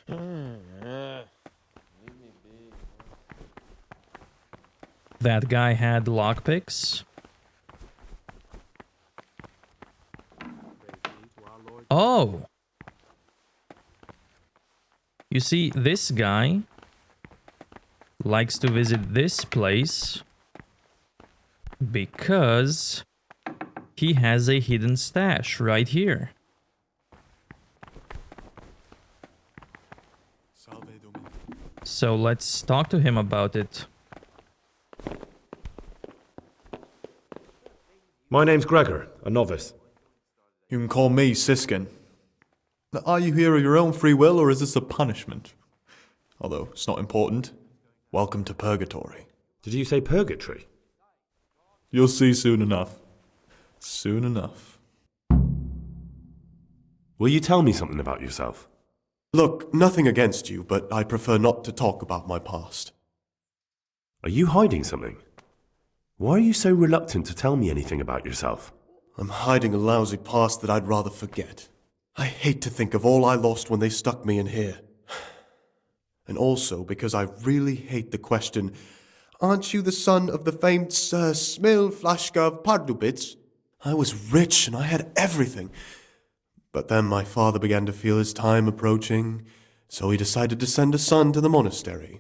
That guy had lockpicks. Oh! You see, this guy likes to visit this place because he has a hidden stash right here. So let's talk to him about it. My name's Gregor, a novice. You can call me Siskin. Now, are you here of your own free will, or is this a punishment? Although it's not important. Welcome to Purgatory. Did you say purgatory? You'll see soon enough. Soon enough. Will you tell me something about yourself? Look, nothing against you, but I prefer not to talk about my past. Are you hiding something? Why are you so reluctant to tell me anything about yourself? I'm hiding a lousy past that I'd rather forget. I hate to think of all I lost when they stuck me in here. And also because I really hate the question, aren't you the son of the famed Sir Smil Flashka of Pardubitz? I was rich and I had everything. But then my father began to feel his time approaching, so he decided to send a son to the monastery.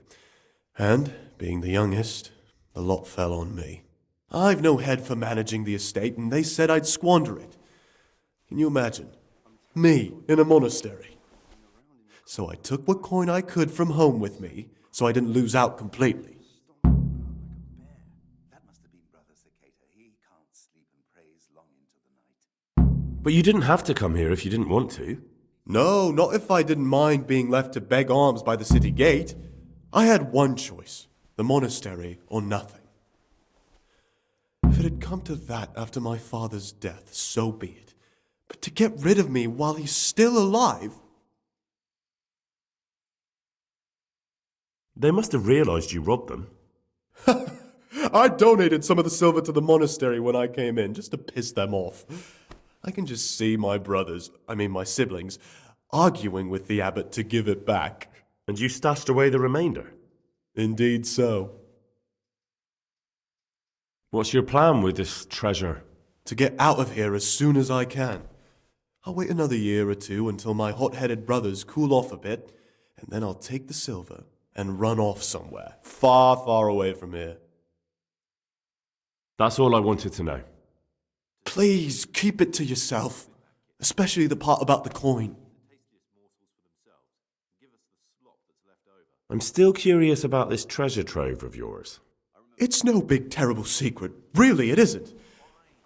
And, being the youngest, the lot fell on me. I've no head for managing the estate, and they said I'd squander it. Can you imagine? Me in a monastery. So I took what coin I could from home with me, so I didn't lose out completely. But you didn't have to come here if you didn't want to. No, not if I didn't mind being left to beg alms by the city gate. I had one choice, the monastery or nothing. If it had come to that after my father's death, so be it. But to get rid of me while he's still alive? They must have realized you robbed them. I donated some of the silver to the monastery when I came in, just to piss them off. I can just see my my siblings, arguing with the abbot to give it back. And you stashed away the remainder? Indeed so. What's your plan with this treasure? To get out of here as soon as I can. I'll wait another year or two until my hot-headed brothers cool off a bit, and then I'll take the silver and run off somewhere, far, far away from here. That's all I wanted to know. Please, keep it to yourself, especially the part about the coin. I'm still curious about this treasure trove of yours. It's no big terrible secret. Really, it isn't.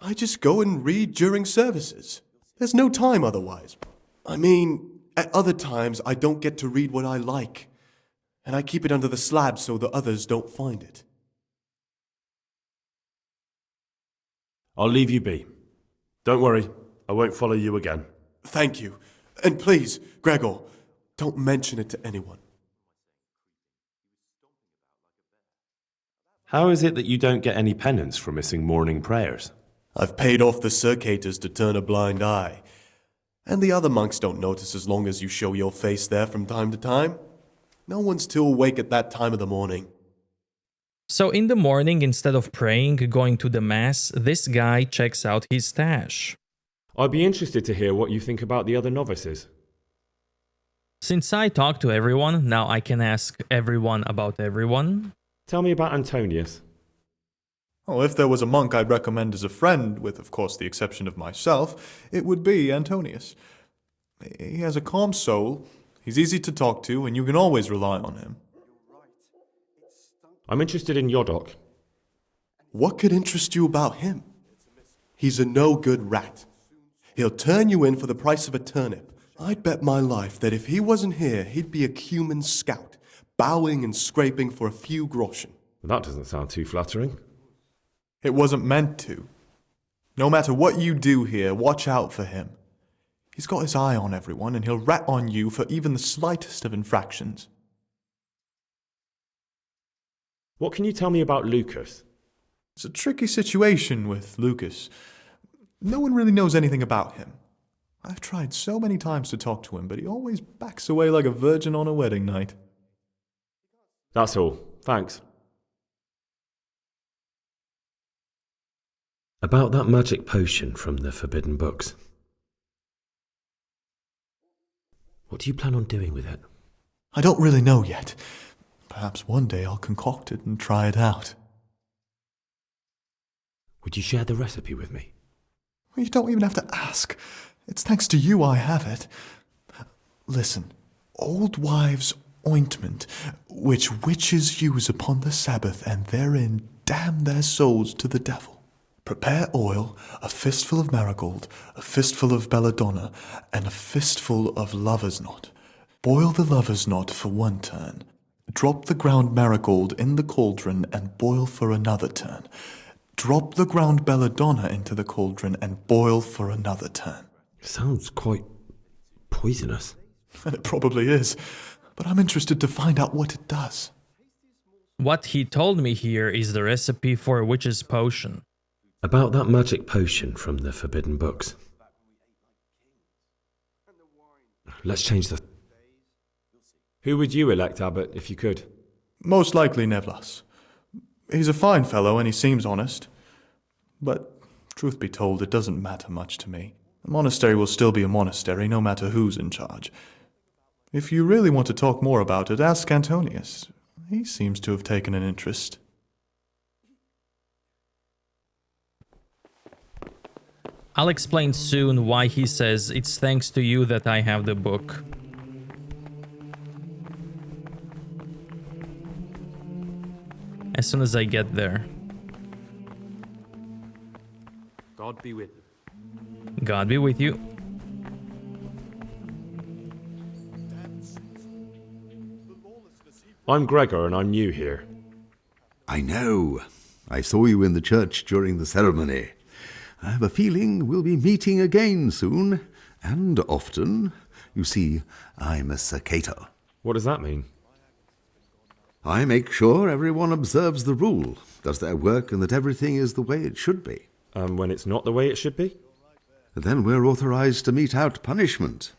I just go and read during services. There's no time otherwise. I mean, at other times I don't get to read what I like. And I keep it under the slab so the others don't find it. I'll leave you be. Don't worry, I won't follow you again. Thank you. And please, Gregor, don't mention it to anyone. How is it that you don't get any penance for missing morning prayers? I've paid off the circators to turn a blind eye. And the other monks don't notice as long as you show your face there from time to time. No one's too awake at that time of the morning. So in the morning, instead of praying, going to the mass, this guy checks out his stash. I'd be interested to hear what you think about the other novices. Since I talk to everyone, now I can ask everyone about everyone. Tell me about Antonius. Oh, if there was a monk I'd recommend as a friend, with of course the exception of myself, it would be Antonius. He has a calm soul, he's easy to talk to, and you can always rely on him. I'm interested in Yodok. What could interest you about him? He's a no-good rat. He'll turn you in for the price of a turnip. I'd bet my life that if he wasn't here, he'd be a cumin scout, bowing and scraping for a few groschen. That doesn't sound too flattering. It wasn't meant to. No matter what you do here, watch out for him. He's got his eye on everyone, and he'll rat on you for even the slightest of infractions. What can you tell me about Lucas? It's a tricky situation with Lucas. No one really knows anything about him. I've tried so many times to talk to him, but he always backs away like a virgin on a wedding night. That's all. Thanks. About that magic potion from the forbidden books. What do you plan on doing with it? I don't really know yet. Perhaps one day I'll concoct it and try it out. Would you share the recipe with me? You don't even have to ask. It's thanks to you I have it. Listen, old wives' ointment, which witches use upon the Sabbath, and therein damn their souls to the devil. Prepare oil, a fistful of marigold, a fistful of belladonna, and a fistful of lover's knot. Boil the lover's knot for 1 turn. Drop the ground marigold in the cauldron and boil for another turn. Drop the ground belladonna into the cauldron and boil for another turn. Sounds quite poisonous. And it probably is, but I'm interested to find out what it does. What he told me here is the recipe for a witch's potion. About that magic potion from the forbidden books. Let's change the... Who would you elect, Abbot, if you could? Most likely Nevlas. He's a fine fellow and he seems honest. But, truth be told, it doesn't matter much to me. The monastery will still be a monastery, no matter who's in charge. If you really want to talk more about it, ask Antonius. He seems to have taken an interest. I'll explain soon why he says it's thanks to you that I have the book. As soon as I get there. God be with you. God be with you. I'm Gregor and I'm new here. I know. I saw you in the church during the ceremony. I have a feeling we'll be meeting again soon, and often. You see, I'm a circator. What does that mean? I make sure everyone observes the rule, does their work, and that everything is the way it should be. And when it's not the way it should be? Then we're authorized to mete out punishment.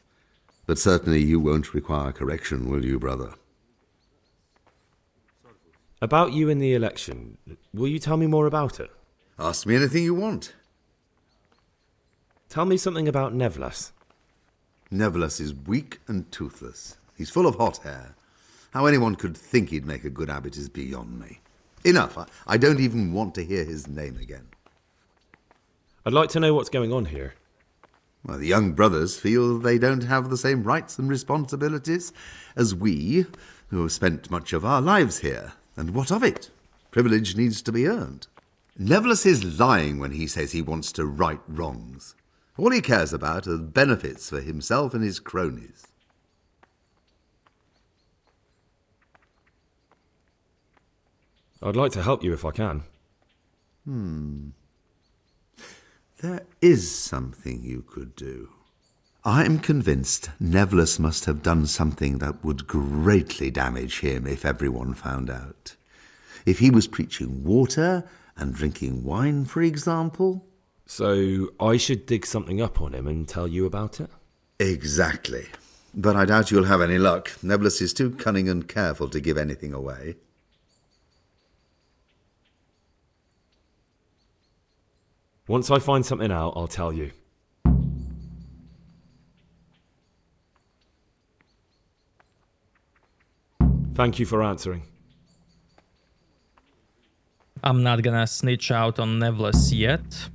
But certainly you won't require correction, will you, brother? About you in the election, will you tell me more about it? Ask me anything you want. Tell me something about Nevlas. Nevlas is weak and toothless. He's full of hot hair. How anyone could think he'd make a good abbot is beyond me. Enough. I don't even want to hear his name again. I'd like to know what's going on here. Well, the young brothers feel they don't have the same rights and responsibilities as we, who have spent much of our lives here. And what of it? Privilege needs to be earned. Nevlas is lying when he says he wants to right wrongs. All he cares about are benefits for himself and his cronies. I'd like to help you if I can. There is something you could do. I'm convinced Nevlas must have done something that would greatly damage him if everyone found out. If he was preaching water and drinking wine, for example. So I should dig something up on him and tell you about it? Exactly. But I doubt you'll have any luck. Nevlas is too cunning and careful to give anything away. Once I find something out, I'll tell you. Thank you for answering. I'm not gonna snitch out on Nevlas yet.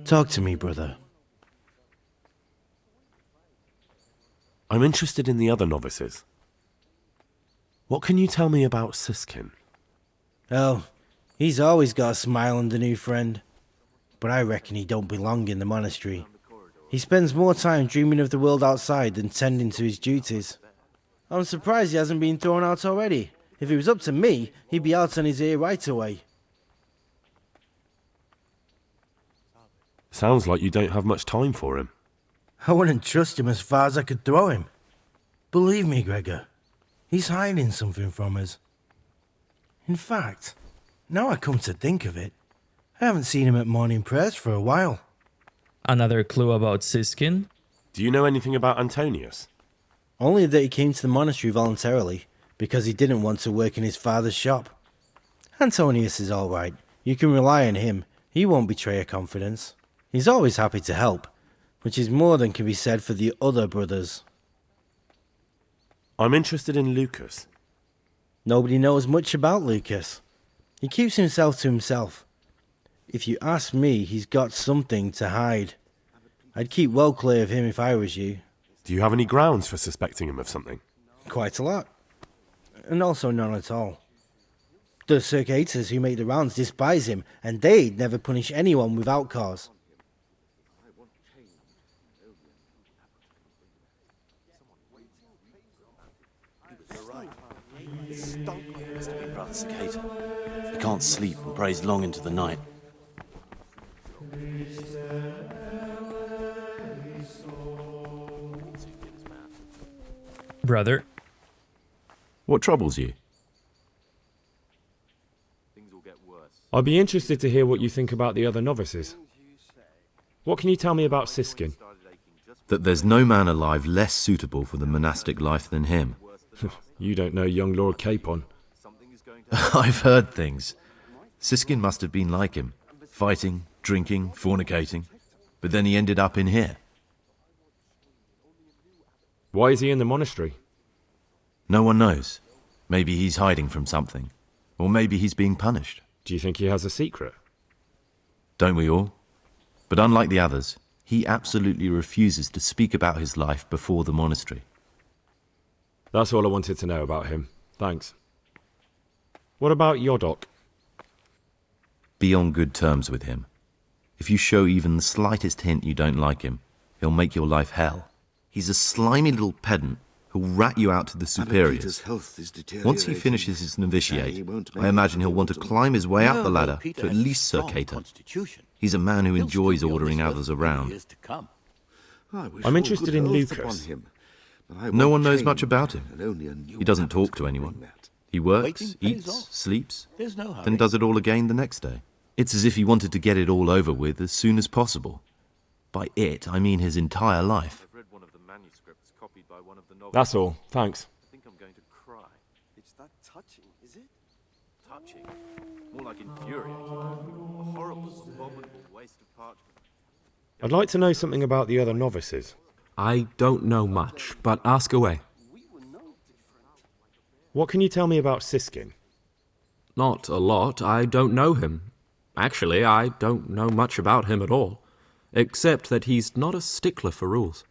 Talk to me, brother. I'm interested in the other novices. What can you tell me about Siskin? Oh, he's always got a smile on the new friend. But I reckon he don't belong in the monastery. He spends more time dreaming of the world outside than tending to his duties. I'm surprised he hasn't been thrown out already. If it was up to me, he'd be out on his ear right away. Sounds like you don't have much time for him. I wouldn't trust him as far as I could throw him. Believe me, Gregor, he's hiding something from us. In fact, now I come to think of it, I haven't seen him at morning prayers for a while. Another clue about Siskin? Do you know anything about Antonius? Only that he came to the monastery voluntarily, because he didn't want to work in his father's shop. Antonius is all right. You can rely on him. He won't betray your confidence. He's always happy to help, which is more than can be said for the other brothers. I'm interested in Lucas. Nobody knows much about Lucas. He keeps himself to himself. If you ask me, he's got something to hide. I'd keep well clear of him if I was you. Do you have any grounds for suspecting him of something? Quite a lot. And also none at all. The circators who make the rounds despise him, and they'd never punish anyone without cause. Brother Cicada. He can't sleep and prays long into the night. Brother? What troubles you? I'd be interested to hear what you think about the other novices. What can you tell me about Siskin? That there's no man alive less suitable for the monastic life than him. You don't know young Lord Capon. I've heard things. Siskin must have been like him. Fighting, drinking, fornicating. But then he ended up in here. Why is he in the monastery? No one knows. Maybe he's hiding from something. Or maybe he's being punished. Do you think he has a secret? Don't we all? But unlike the others, he absolutely refuses to speak about his life before the monastery. That's all I wanted to know about him. Thanks. What about Yodok? Be on good terms with him. If you show even the slightest hint you don't like him, he'll make your life hell. He's a slimy little pedant who'll rat you out to the superiors. Once he finishes his novitiate, I imagine he'll want to climb his way up the ladder to at least Circator. He's a man who enjoys ordering others around. I'm interested in Lucas. No one knows much about him. He doesn't talk to anyone. He works, eats, sleeps, then does it all again the next day. It's as if he wanted to get it all over with as soon as possible. By it, I mean his entire life. That's all. Thanks. I think I'm going to cry. It's that touching, is it? Touching? More like infuriating. A horrible, abominable waste of parchment. I'd like to know something about the other novices. I don't know much, but ask away. What can you tell me about Siskin? Not a lot. I don't know him. Actually, I don't know much about him at all, except that he's not a stickler for rules.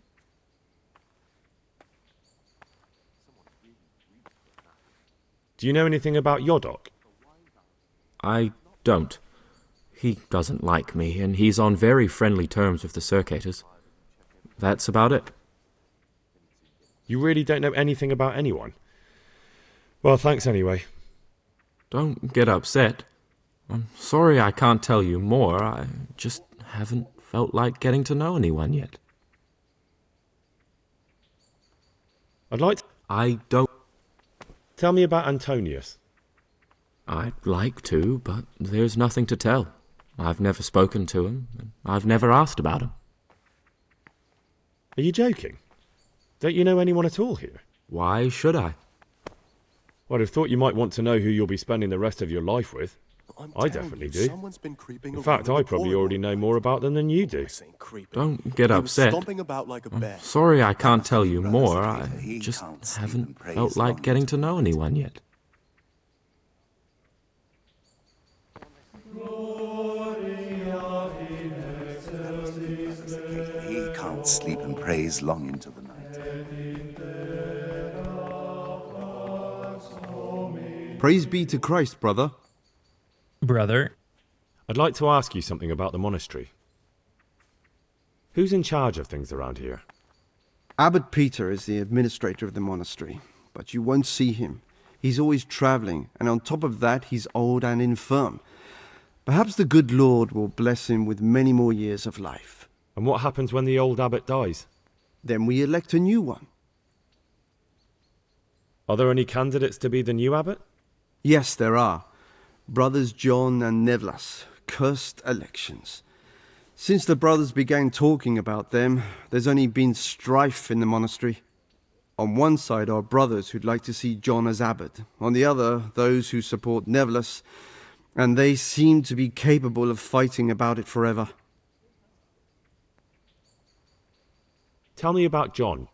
Do you know anything about Yodok? I don't. He doesn't like me, and he's on very friendly terms with the Circators. That's about it. You really don't know anything about anyone? Well, thanks anyway. Don't get upset. I'm sorry I can't tell you more. I just haven't felt like getting to know anyone yet. I'd like to... I don't... Tell me about Antonius. I'd like to, but there's nothing to tell. I've never spoken to him, and I've never asked about him. Are you joking? Don't you know anyone at all here? Why should I? Well, I'd have thought you might want to know who you'll be spending the rest of your life with. I definitely do. In fact, I probably already know more about them than you do. Don't get upset. I'm sorry I can't tell you more. I just haven't felt like getting to know anyone yet. He can't sleep and prays long into the night. Praise be to Christ, brother. Brother? I'd like to ask you something about the monastery. Who's in charge of things around here? Abbot Peter is the administrator of the monastery, but you won't see him. He's always travelling, and on top of that, he's old and infirm. Perhaps the good Lord will bless him with many more years of life. And what happens when the old abbot dies? Then we elect a new one. Are there any candidates to be the new abbot? Yes, there are. Brothers John and Nevlas, cursed elections. Since the brothers began talking about them, there's only been strife in the monastery. On one side are brothers who'd like to see John as abbot, on the other, those who support Nevillus, and they seem to be capable of fighting about it forever. Tell me about John.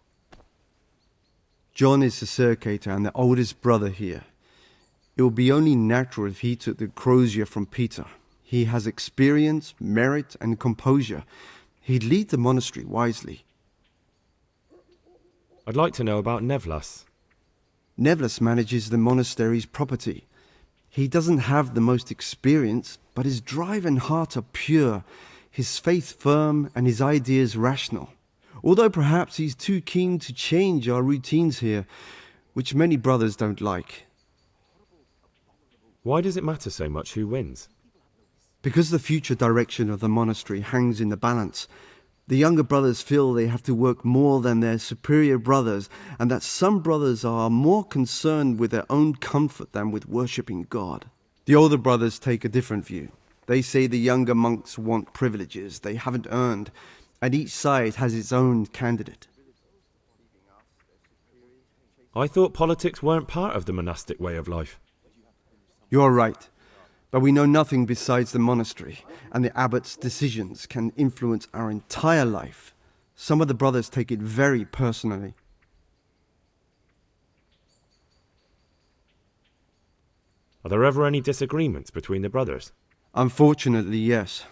John is the circator and the oldest brother here. It would be only natural if he took the crozier from Peter. He has experience, merit, and composure. He'd lead the monastery wisely. I'd like to know about Nevlas. Nevillus manages the monastery's property. He doesn't have the most experience, but his drive and heart are pure, his faith firm, and his ideas rational. Although perhaps he's too keen to change our routines here, which many brothers don't like. Why does it matter so much who wins? Because the future direction of the monastery hangs in the balance. The younger brothers feel they have to work more than their superior brothers, and that some brothers are more concerned with their own comfort than with worshipping God. The older brothers take a different view. They say the younger monks want privileges they haven't earned, and each side has its own candidate. I thought politics weren't part of the monastic way of life. You're right. But we know nothing besides the monastery, and the abbot's decisions can influence our entire life. Some of the brothers take it very personally. Are there ever any disagreements between the brothers? Unfortunately, yes.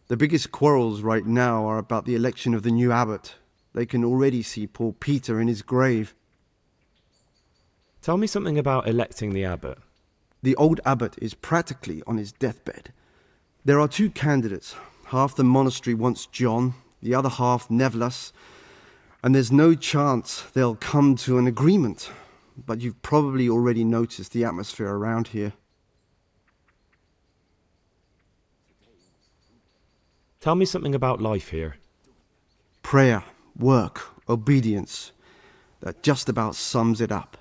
The biggest quarrels right now are about the election of the new abbot. They can already see poor Peter in his grave. Tell me something about electing the abbot. The old abbot is practically on his deathbed. There are two candidates. Half the monastery wants John, the other half Nevillus, and there's no chance they'll come to an agreement. But you've probably already noticed the atmosphere around here. Tell me something about life here. Prayer, work, obedience. That just about sums it up.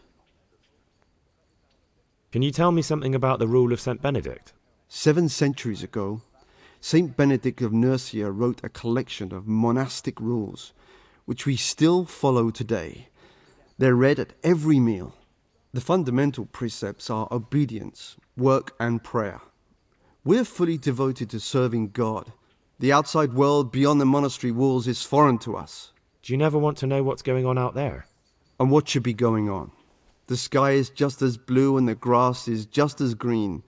Can you tell me something about the rule of St. Benedict? 7 centuries ago, Saint Benedict of Nursia wrote a collection of monastic rules, which we still follow today. They're read at every meal. The fundamental precepts are obedience, work, and prayer. We're fully devoted to serving God. The outside world beyond the monastery walls is foreign to us. Do you never want to know what's going on out there? And what should be going on? The sky is just as blue and the grass is just as green.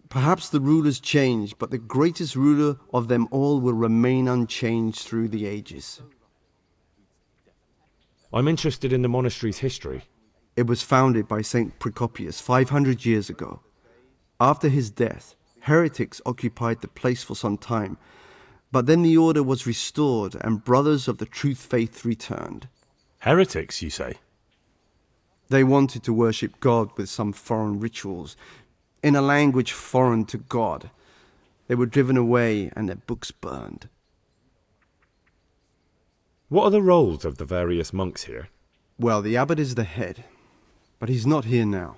Perhaps the rulers change, but the greatest ruler of them all will remain unchanged through the ages. I'm interested in the monastery's history. It was founded by Saint Procopius 500 years ago. After his death, heretics occupied the place for some time, but then the order was restored and brothers of the truth faith returned. Heretics, you say? They wanted to worship God with some foreign rituals, in a language foreign to God. They were driven away and their books burned. What are the roles of the various monks here? Well, the abbot is the head, but he's not here now.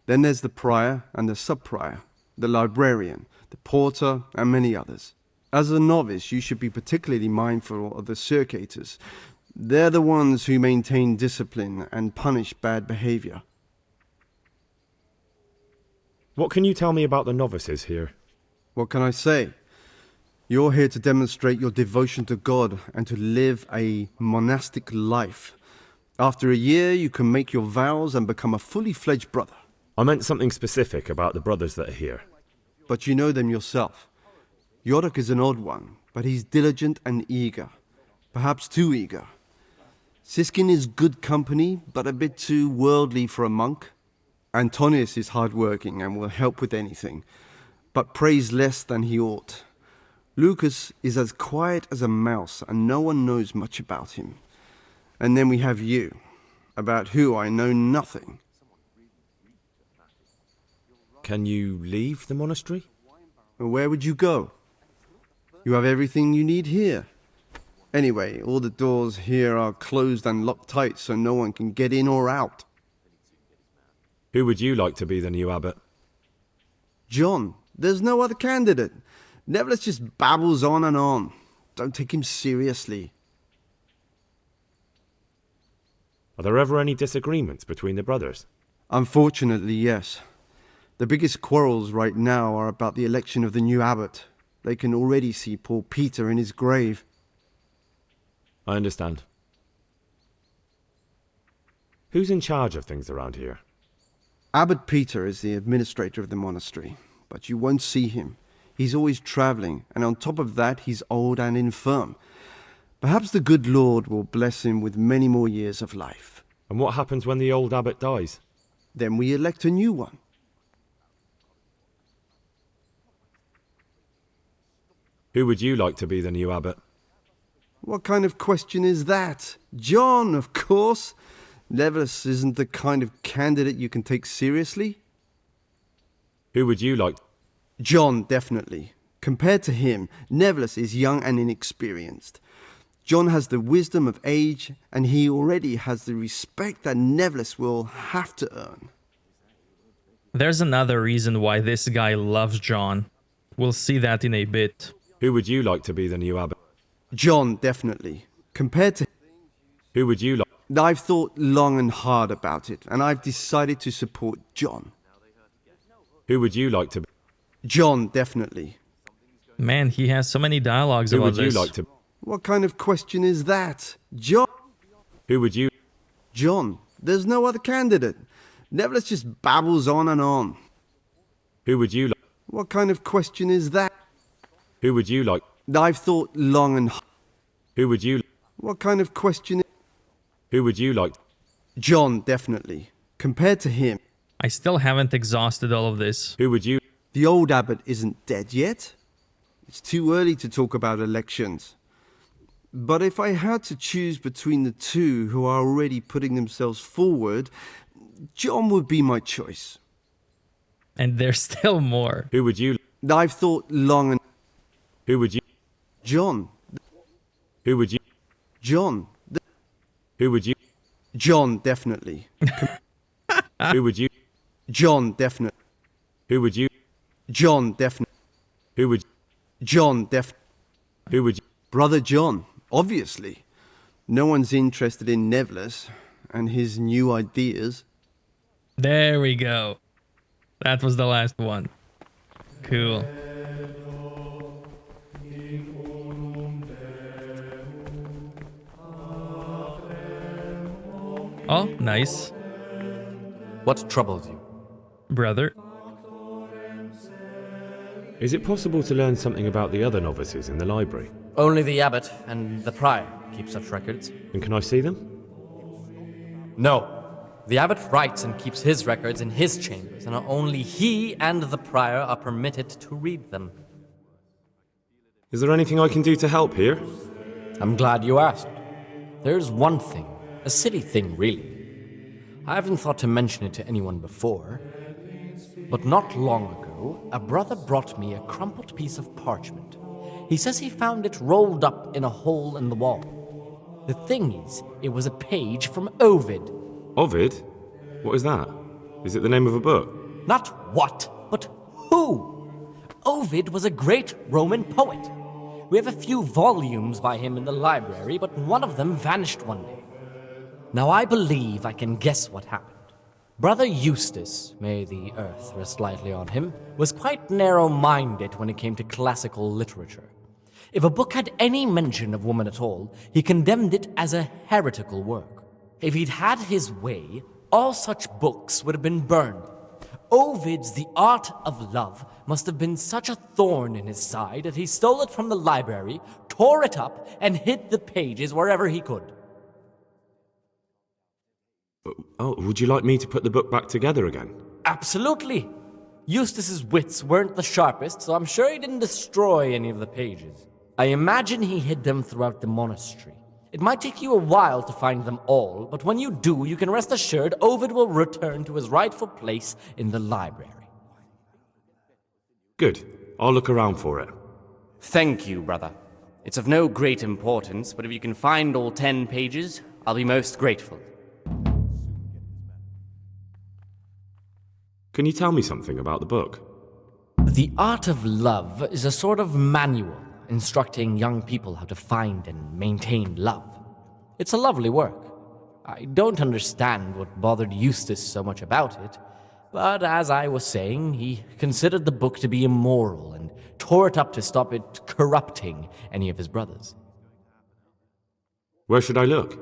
Then there's the prior and the sub-prior, the librarian, the porter, and many others. As a novice, you should be particularly mindful of the circators. They're the ones who maintain discipline and punish bad behavior. What can you tell me about the novices here? What can I say? You're here to demonstrate your devotion to God and to live a monastic life. After a year, you can make your vows and become a fully fledged brother. I meant something specific about the brothers that are here. But you know them yourself. Yorick is an odd one, but he's diligent and eager. Perhaps too eager. Siskin is good company, but a bit too worldly for a monk. Antonius is hard-working and will help with anything, but prays less than he ought. Lucas is as quiet as a mouse, and no one knows much about him. And then we have you, about who I know nothing. Can you leave the monastery? Where would you go? You have everything you need here. Anyway, all the doors here are closed and locked tight, so no one can get in or out. Who would you like to be the new abbot? John. There's no other candidate. Nevertheless just babbles on and on. Don't take him seriously. Are there ever any disagreements between the brothers? Unfortunately, yes. The biggest quarrels right now are about the election of the new abbot. They can already see poor Peter in his grave. I understand. Who's in charge of things around here? Abbot Peter is the administrator of the monastery, but you won't see him. He's always travelling, and on top of that, he's old and infirm. Perhaps the good Lord will bless him with many more years of life. And what happens when the old abbot dies? Then we elect a new one. Who would you like to be the new abbot? What kind of question is that? John, of course. Nevertheless isn't the kind of candidate you can take seriously. Who would you like? John, definitely. Compared to him, Nevertheless is young and inexperienced. John has the wisdom of age, and he already has the respect that Nevertheless will have to earn. There's another reason why this guy loves John. We'll see that in a bit. Who would you like to be the new abbot? John, definitely. Compared to... Who would you like? I've thought long and hard about it, and I've decided to support John. Who would you like to be? John, definitely. Man, he has so many dialogues Who about would you this. like to? What kind of question is that? John? Who would you? John. There's no other candidate. Nevertheless just babbles on and on. Who would you like? What kind of question is that? Who would you like? I've thought long and... Who would you? What kind of question... Who would you like? John, definitely. Compared to him... I still haven't exhausted all of this. Who would you? The old abbot isn't dead yet. It's too early to talk about elections. But if I had to choose between the two who are already putting themselves forward, John would be my choice. And there's still more. Who would you? I've thought long and... Who would you? John. Who would you? John. Who would you? John, definitely. Who would you? John, definitely. Who would you? John, definitely. Who would? John, definitely. Who would you? Brother John, obviously. No one's interested in Nevertheless and his new ideas. There we go. That was the last one. Cool. Oh, nice. What troubles you? Brother. Is it possible to learn something about the other novices in the library? Only the abbot and the prior keep such records. And can I see them? No. The abbot writes and keeps his records in his chambers, and only he and the prior are permitted to read them. Is there anything I can do to help here? I'm glad you asked. There's one thing, a silly thing really. I haven't thought to mention it to anyone before, but not long ago, a brother brought me a crumpled piece of parchment. He says he found it rolled up in a hole in the wall. The thing is, it was a page from Ovid. Ovid? What is that? Is it the name of a book? Not what, but who. Ovid was a great Roman poet. We have a few volumes by him in the library, but one of them vanished one day. Now I believe I can guess what happened. Brother Eustace, may the earth rest lightly on him, was quite narrow-minded when it came to classical literature. If a book had any mention of woman at all, he condemned it as a heretical work. If he'd had his way, all such books would have been burned. Ovid's The Art of Love must have been such a thorn in his side that he stole it from the library, tore it up, and hid the pages wherever he could. Oh, would you like me to put the book back together again? Absolutely. Eustace's wits weren't the sharpest, so I'm sure he didn't destroy any of the pages. I imagine he hid them throughout the monastery. It might take you a while to find them all, but when you do, you can rest assured Ovid will return to his rightful place in the library. Good. I'll look around for it. Thank you, brother. It's of no great importance, but if you can find all 10 pages, I'll be most grateful. Can you tell me something about the book? The Art of Love is a sort of manual instructing young people how to find and maintain love. It's a lovely work. I don't understand what bothered Eustace so much about it, but as I was saying, he considered the book to be immoral and tore it up to stop it corrupting any of his brothers. Where should I look?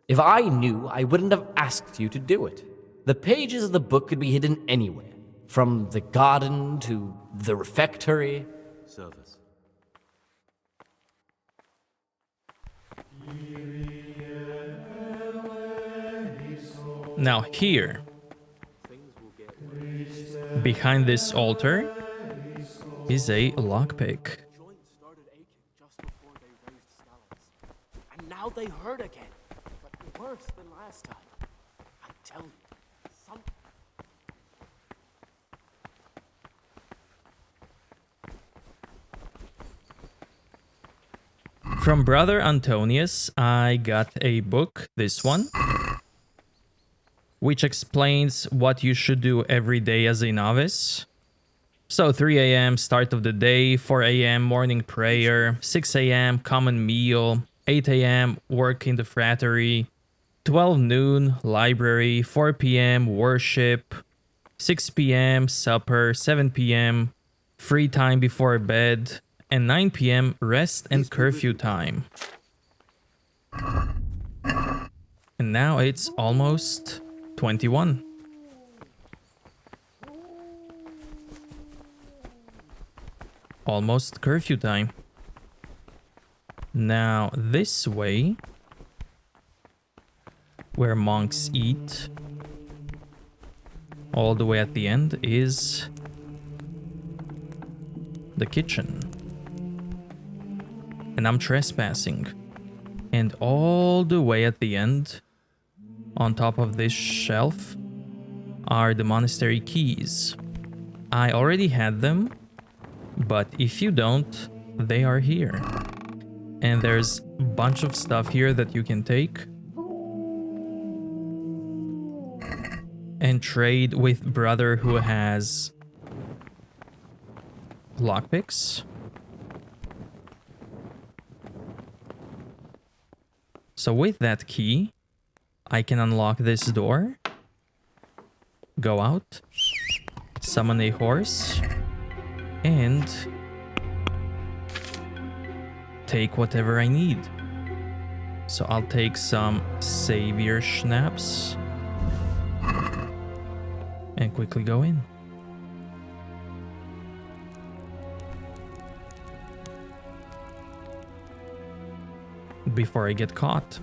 If I knew, I wouldn't have asked you to do it. The pages of the book could be hidden anywhere, from the garden to the refectory. Service. Now here, behind this altar, is a lockpick. And now they hurt again. But worse than last time. I tell you, some... From Brother Antonius, I got a book, this one, which explains what you should do every day as a novice. So 3 a.m. start of the day, 4 a.m. morning prayer, 6 a.m. common meal, 8 a.m. work in the fraternity, 12 noon library, 4 p.m. worship, 6 p.m. supper, 7 p.m. free time before bed, and 9 p.m. rest and curfew time. And now it's almost 21. Almost curfew time. Now this way, where monks eat, all the way at the end is the kitchen. And I'm trespassing. And all the way at the end, on top of this shelf, are the monastery keys. I already had them, but if you don't, they are here. And there's a bunch of stuff here that you can take and trade with brother who has lockpicks. So with that key, I can unlock this door, go out, summon a horse, and take whatever I need. So I'll take some savior schnapps and quickly go in. Before I get caught.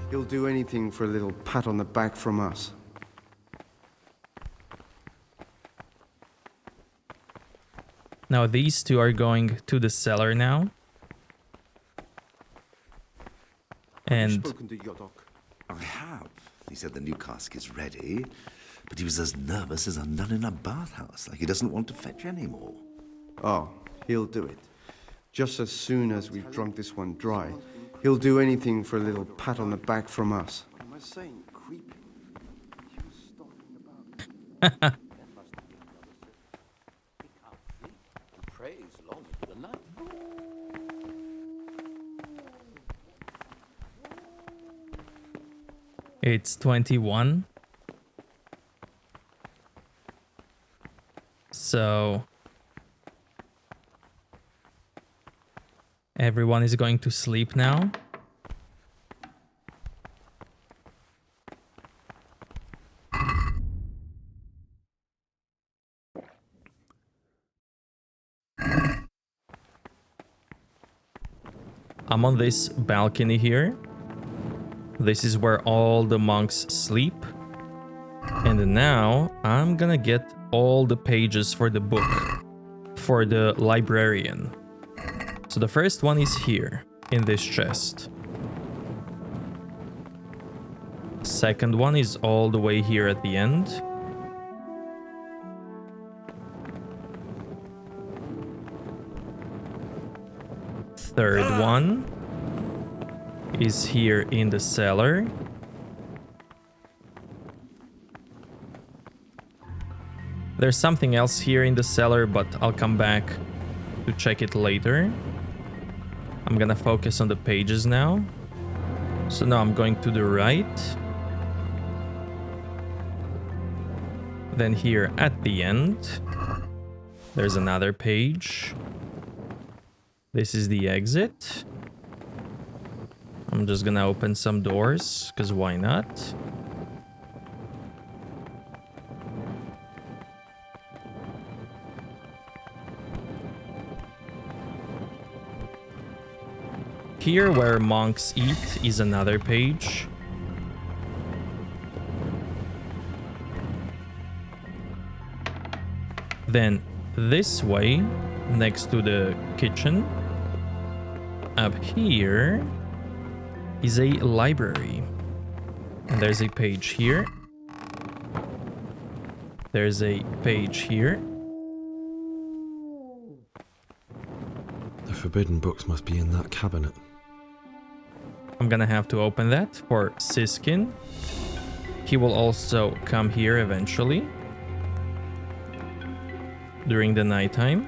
He'll do anything for a little pat on the back from us. Now these two are going to the cellar now. And spoken to Yodok? I have. He said the new cask is ready, but he was as nervous as a nun in a bathhouse, like he doesn't want to fetch any more. Oh, he'll do it. Just as soon as we've drunk this one dry, he'll do anything for a little pat on the back from us. Am I saying creepy? It's 21. So everyone is going to sleep now. I'm on this balcony here. This is where all the monks sleep. And now I'm gonna get all the pages for the book for the librarian. So the first one is here in this chest. Second one is all the way here at the end. third one is here in the cellar. There's something else here in the cellar, but I'll come back to check it later. I'm gonna focus on the pages now. So now I'm going to the right. Then here at the end, there's another page. This is the exit. I'm just gonna open some doors, because why not? Here where monks eat is another page. Then this way, next to the kitchen, up here is a library. And there's a page here. There's a page here. The forbidden books must be in that cabinet. I'm gonna have to open that for Siskin. He will also come here eventually. During the nighttime.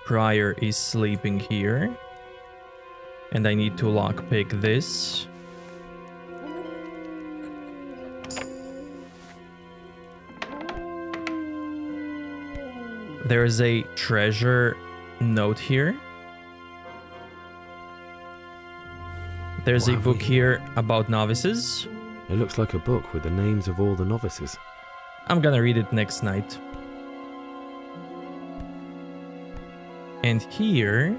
Prior is sleeping here. And I need to lockpick this. There is a treasure note here. There's a book here about novices. It looks like a book with the names of all the novices. I'm gonna read it next night. And here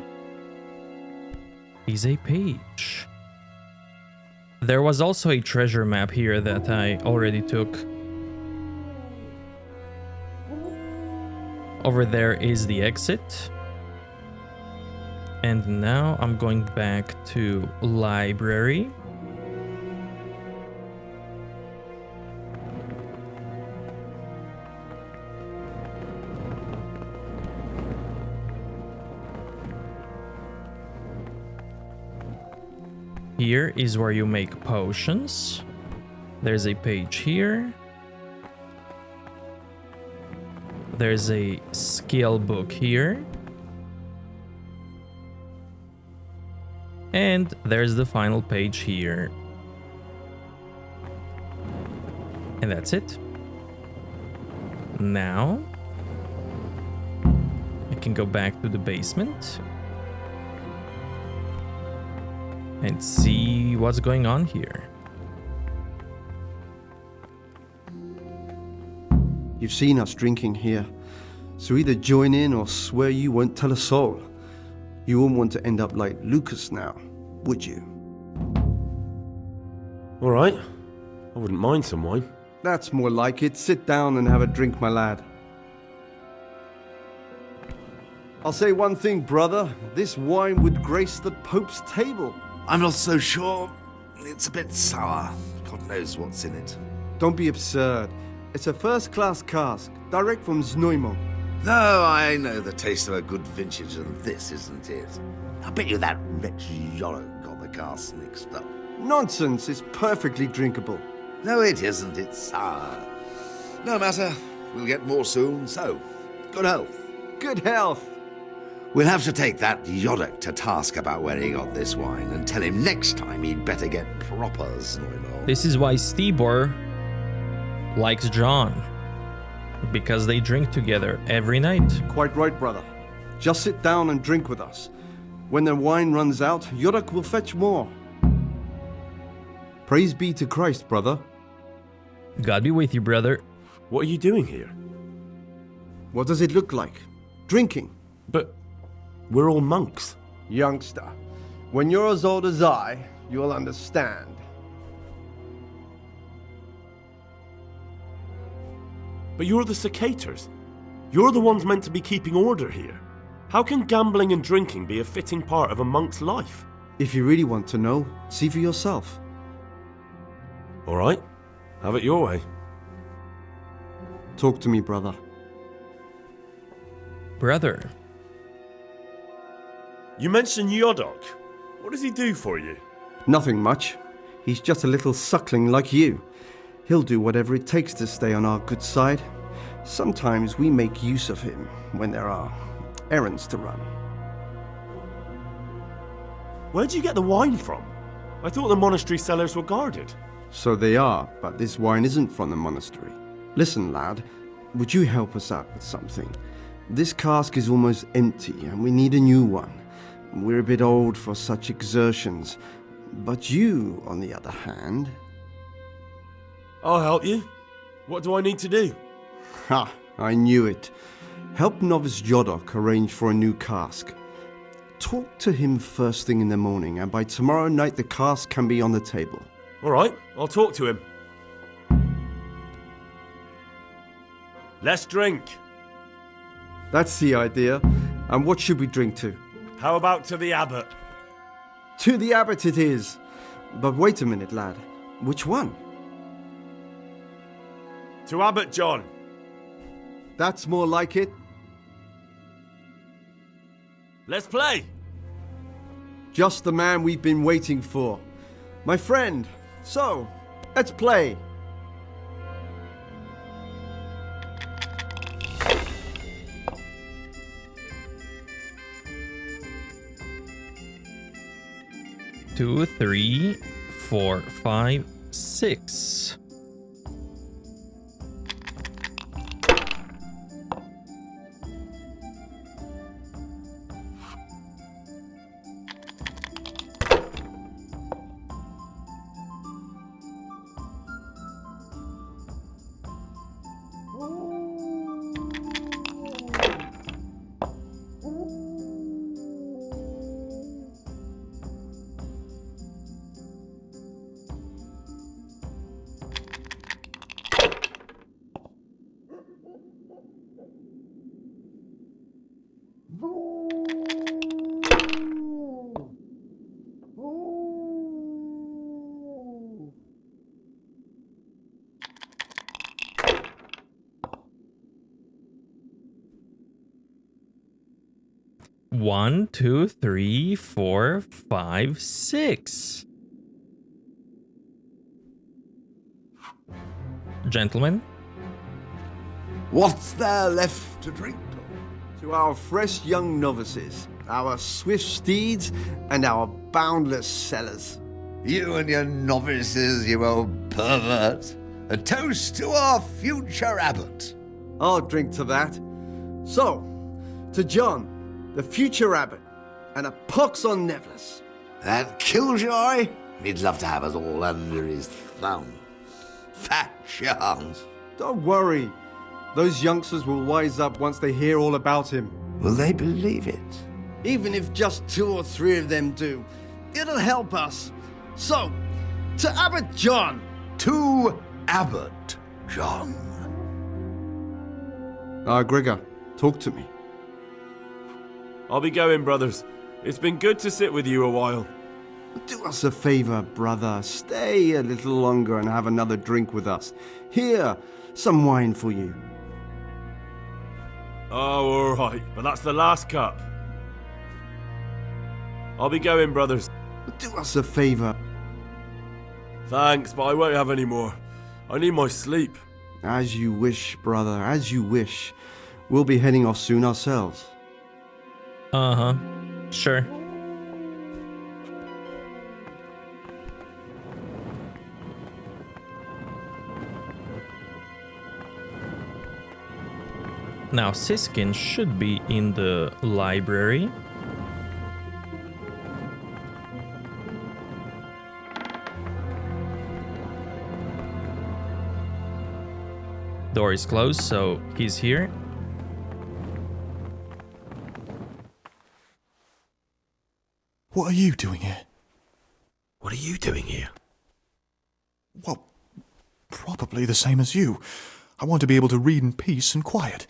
is a page. There was also a treasure map here that I already took. Over there is the exit. And now I'm going back to library. Here is where you make potions. There's a page here. There's a skill book here. And there's the final page here. And that's it. Now, I can go back to the basement and see what's going on here. You've seen us drinking here, so either join in or swear you won't tell a soul. You wouldn't want to end up like Lucas now, would you? All right. I wouldn't mind some wine. That's more like it. Sit down and have a drink, my lad. I'll say one thing, brother. This wine would grace the Pope's table. I'm not so sure. It's a bit sour. God knows what's in it. Don't be absurd. It's a first-class cask, direct from Znojmo. No, I know the taste of a good vintage, and this isn't it. I bet you that wretch Yorick got the cask mixed up. Nonsense, it's perfectly drinkable. No, it isn't. It's sour. No matter. We'll get more soon, so good health. Good health. We'll have to take that Yorick to task about where he got this wine and tell him next time he'd better get proper Znojmo. This is why Stibor likes John. Because they drink together every night. Quite right, brother. Just sit down and drink with us. When the wine runs out, Yorick will fetch more. Praise be to Christ, brother. God be with you, brother. What are you doing here? What does it look like? Drinking. But we're all monks. Youngster, when you're as old as I, you'll understand. But you're the cicators. You're the ones meant to be keeping order here. How can gambling and drinking be a fitting part of a monk's life? If you really want to know, see for yourself. All right. Have it your way. Talk to me, brother. brother. You mentioned Yodok. What does he do for you? Nothing much. He's just a little suckling like you. He'll do whatever it takes to stay on our good side. Sometimes we make use of him when there are errands to run. Where'd you get the wine from? I thought the monastery cellars were guarded. So they are, but this wine isn't from the monastery. Listen, lad, would you help us out with something? This cask is almost empty and we need a new one. We're a bit old for such exertions. But you, on the other hand... I'll help you. What do I need to do? Ha! I knew it. Help Novice Yodok arrange for a new cask. Talk to him first thing in the morning, and by tomorrow night the cask can be on the table. All right, I'll talk to him. Let's drink. That's the idea. And what should we drink to? How about to the abbot? To the abbot it is. But wait a minute, lad. Which one? To Abbot John. That's more like it. Let's play. Just the man we've been waiting for. My friend, so, let's play. Two, 3, 4, 5, 6. One, 2, 3, 4, 5, 6. Gentlemen? What's there left to drink to our fresh young novices, our swift steeds, and our boundless cellars. You and your novices, you old pervert. A toast to our future abbot. I'll drink to that. So, to John, the future abbot, and a pox on Nevlis. That killjoy? He'd love to have us all under his thumb. Fat chance. Don't worry. Those youngsters will wise up once they hear all about him. Will they believe it? Even if just 2 or 3 of them do, it'll help us. So, to Abbot John. To Abbot John. Gregor, talk to me. I'll be going, brothers. It's been good to sit with you a while. Do us a favor, brother. Stay a little longer and have another drink with us. Here, some wine for you. Oh, all right, but that's the last cup. I'll be going, brothers. Do us a favor. Thanks, but I won't have any more. I need my sleep. As you wish, brother, as you wish. We'll be heading off soon ourselves. Uh-huh. Sure. Now, Siskin should be in the library. Door is closed, so he's here. What are you doing here? What are you doing here? Well, probably the same as you. I want to be able to read in peace and quiet.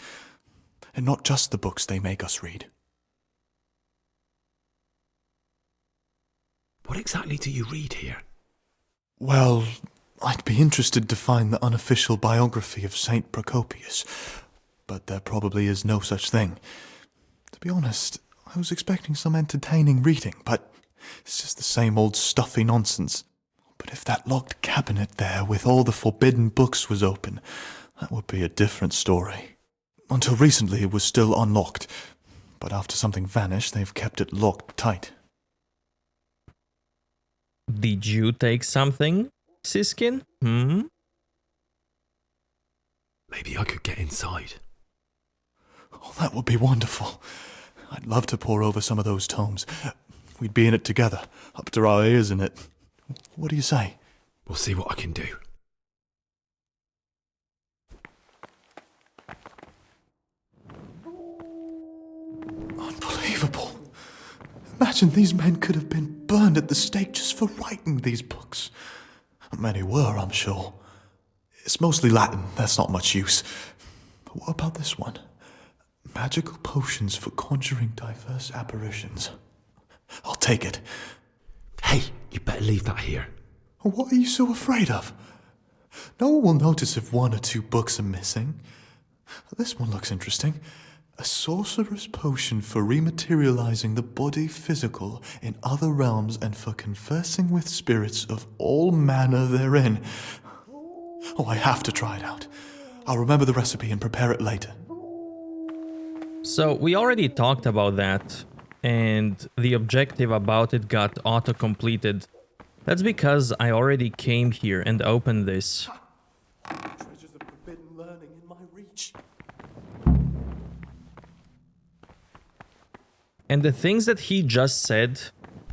And not just the books they make us read. What exactly do you read here? Well, I'd be interested to find the unofficial biography of Saint Procopius, but there probably is no such thing. To be honest, I was expecting some entertaining reading, but it's just the same old stuffy nonsense. But if that locked cabinet there with all the forbidden books was open, that would be a different story. Until recently it was still unlocked, but after something vanished, they've kept it locked tight. Did you take something, Siskin? Hmm? Maybe I could get inside. Oh, that would be wonderful. I'd love to pore over some of those tomes. We'd be in it together, up to our ears in it. What do you say? We'll see what I can do. Unbelievable. Imagine these men could have been burned at the stake just for writing these books. Many were, I'm sure. It's mostly Latin, that's not much use. But what about this one? Magical potions for conjuring diverse apparitions. I'll take it. Hey, you better leave that here. What are you so afraid of? No one will notice if 1 or 2 books are missing. This one looks interesting. A sorcerer's potion for rematerializing the body physical in other realms and for conversing with spirits of all manner therein. Oh, I have to try it out. I'll remember the recipe and prepare it later. So we already talked about that, and the objective about it got auto-completed. That's because I already came here and opened this. Treasures of forbidden learning in my reach. And the things that he just said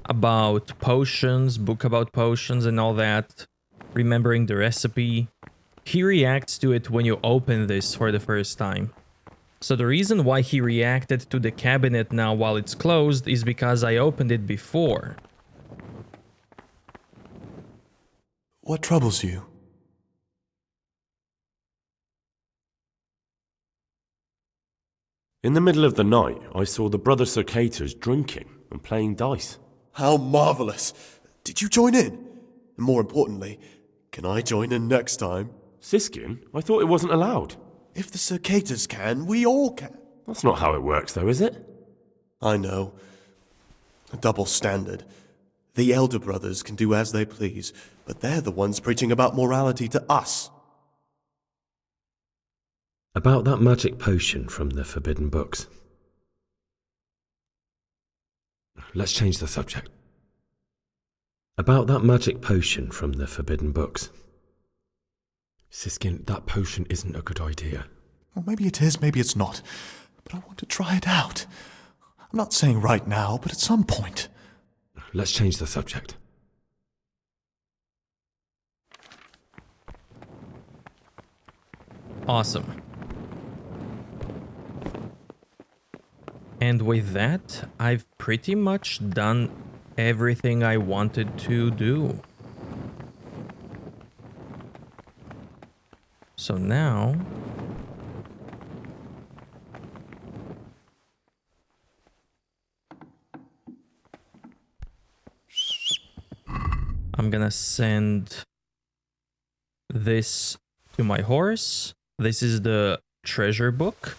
about potions, book about potions and all that, remembering the recipe, he reacts to it when you open this for the first time. So the reason why he reacted to the cabinet now while it's closed is because I opened it before. What troubles you? In the middle of the night, I saw the brother Circators drinking and playing dice. How marvellous! Did you join in? And more importantly, can I join in next time? Siskin? I thought it wasn't allowed. If the Circators can, we all can. That's not how it works, though, is it? I know. A double standard. The elder brothers can do as they please, but they're the ones preaching about morality to us. About that magic potion from the forbidden books. Let's change the subject. About that magic potion from the forbidden books. Siskin, that potion isn't a good idea. Well, maybe it is, maybe it's not. But I want to try it out. I'm not saying right now, but at some point. Let's change the subject. Awesome. And with that, I've pretty much done everything I wanted to do. So now... I'm gonna send this to my horse. This is the treasure book.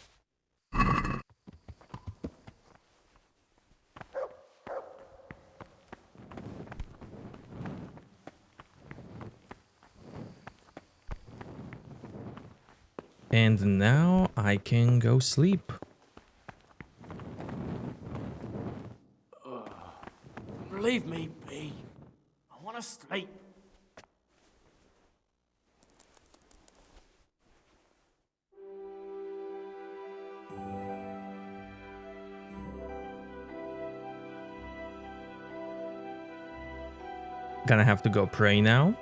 And now I can go sleep. Leave me be. I want to sleep. Gonna have to go pray now.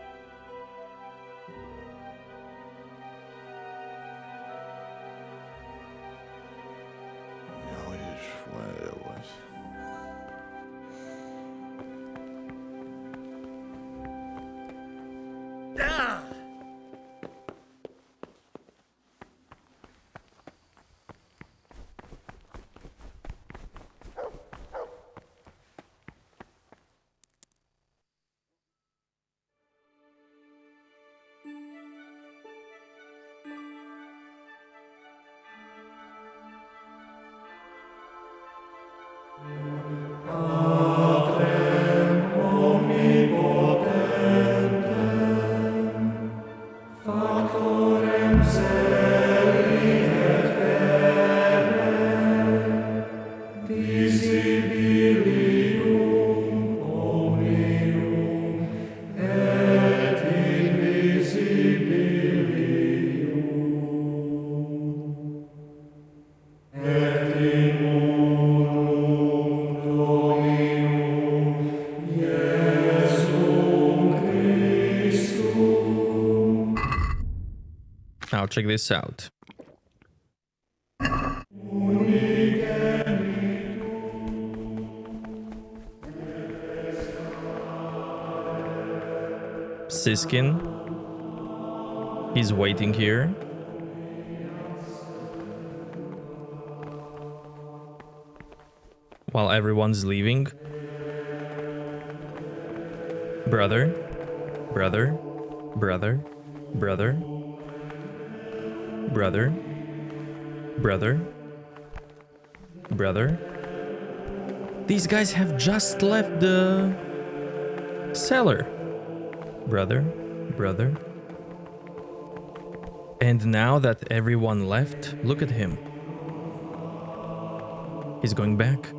Now check this out. Siskin. He's waiting here. While everyone's leaving. Brother. Brother. Brother. Brother. Brother. Brother. Brother. These guys have just left the cellar. Brother. Brother. And now that everyone left, look at him. He's going back.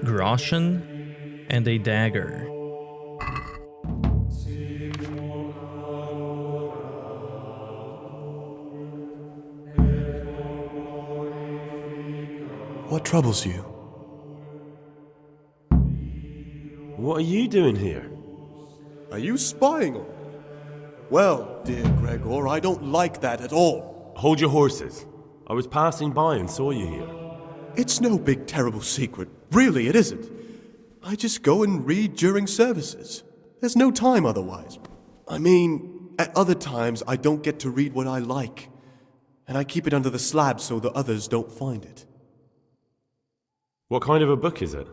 Groschen and a dagger. What troubles you? What are you doing here? Are you spying on me? Well, dear Gregor, I don't like that at all. Hold your horses. I was passing by and saw you here. It's no big terrible secret. Really, it isn't. I just go and read during services. There's no time otherwise. I mean, at other times I don't get to read what I like. And I keep it under the slab so the others don't find it. What kind of a book is it?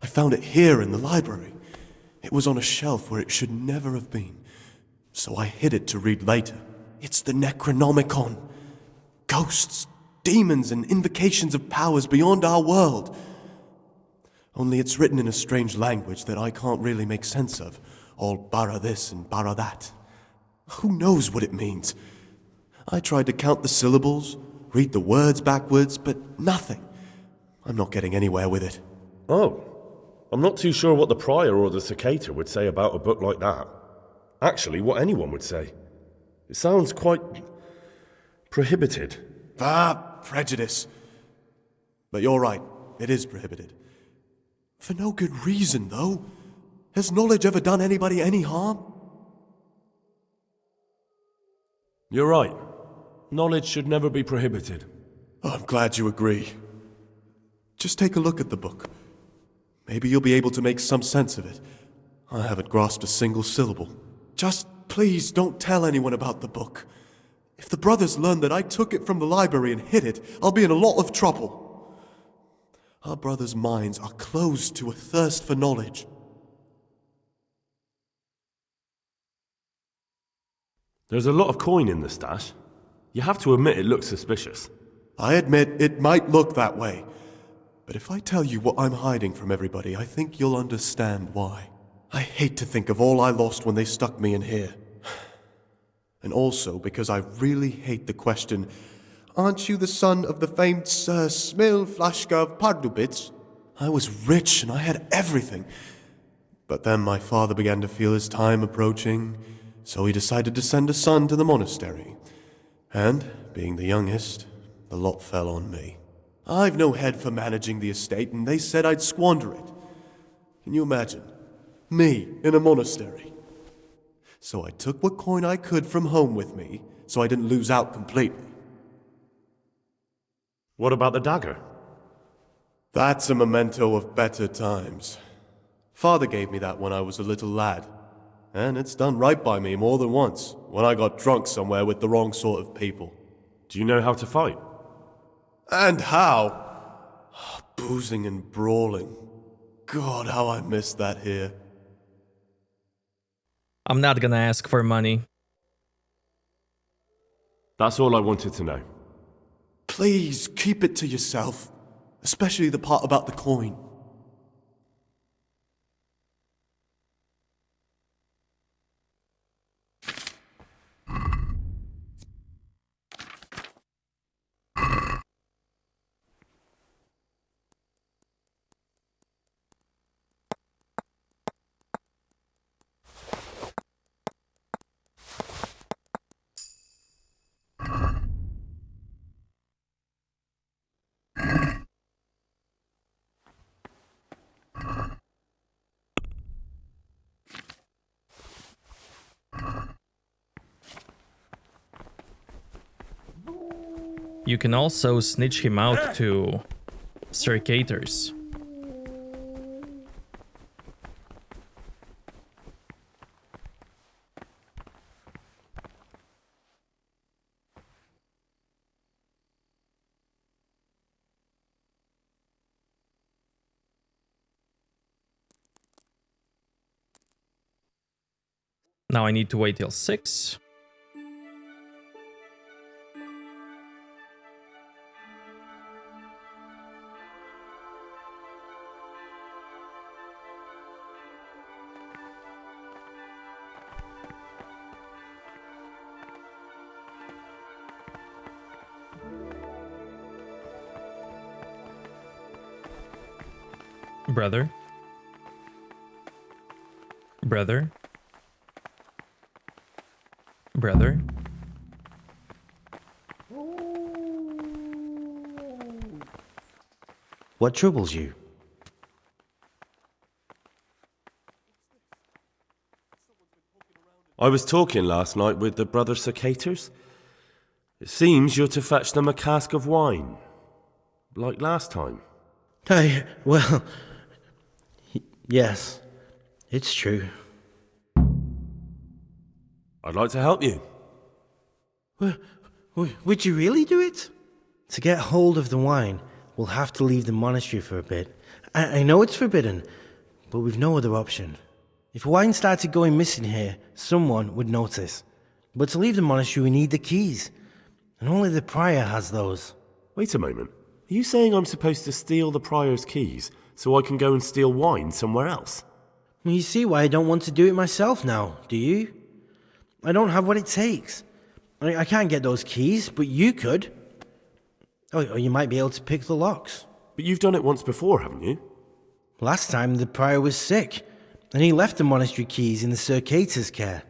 I found it here in the library. It was on a shelf where it should never have been. So I hid it to read later. It's the Necronomicon. Ghosts, demons, and invocations of powers beyond our world. Only it's written in a strange language that I can't really make sense of. All bara this and bara that. Who knows what it means? I tried to count the syllables, read the words backwards, but nothing. I'm not getting anywhere with it. Oh, I'm not too sure what the prior or the cicator would say about a book like that. Actually, what anyone would say. It sounds quite prohibited. Prejudice. But you're right, it is prohibited. For no good reason, though. Has knowledge ever done anybody any harm? You're right. Knowledge should never be prohibited. Oh, I'm glad you agree. Just take a look at the book. Maybe you'll be able to make some sense of it. I haven't grasped a single syllable. Just please don't tell anyone about the book. If the brothers learn that I took it from the library and hid it, I'll be in a lot of trouble. Our brothers' minds are closed to a thirst for knowledge. There's a lot of coin in the stash. You have to admit it looks suspicious. I admit it might look that way. But if I tell you what I'm hiding from everybody, I think you'll understand why. I hate to think of all I lost when they stuck me in here. And also because I really hate the question, aren't you the son of the famed Sir Smil Flashka of Pardubitz? I was rich and I had everything. But then my father began to feel his time approaching, so he decided to send a son to the monastery. And, being the youngest, the lot fell on me. I've no head for managing the estate, and they said I'd squander it. Can you imagine? Me in a monastery. So I took what coin I could from home with me, so I didn't lose out completely. What about the dagger? That's a memento of better times. Father gave me that when I was a little lad, and it's done right by me more than once, when I got drunk somewhere with the wrong sort of people. Do you know how to fight? And how? Boozing and brawling. God, how I miss that here. I'm not gonna ask for money. That's all I wanted to know. Please, keep it to yourself. Especially the part about the coin. You can also snitch him out to circators. Now I need to wait till 6. Brother? Brother? Brother? What troubles you? I was talking last night with the brother Circators. It seems you're to fetch them a cask of wine. Like last time. Well... Yes, it's true. I'd like to help you. Would you really do it? To get hold of the wine, we'll have to leave the monastery for a bit. I know it's forbidden, but we've no other option. If wine started going missing here, someone would notice. But to leave the monastery, we need the keys. And only the prior has those. Wait a moment. Are you saying I'm supposed to steal the prior's keys so I can go and steal wine somewhere else? Well, you see why I don't want to do it myself now, do you? I don't have what it takes. I can't get those keys, but you could. Or you might be able to pick the locks. But you've done it once before, haven't you? Last time the prior was sick, and he left the monastery keys in the Circator's care.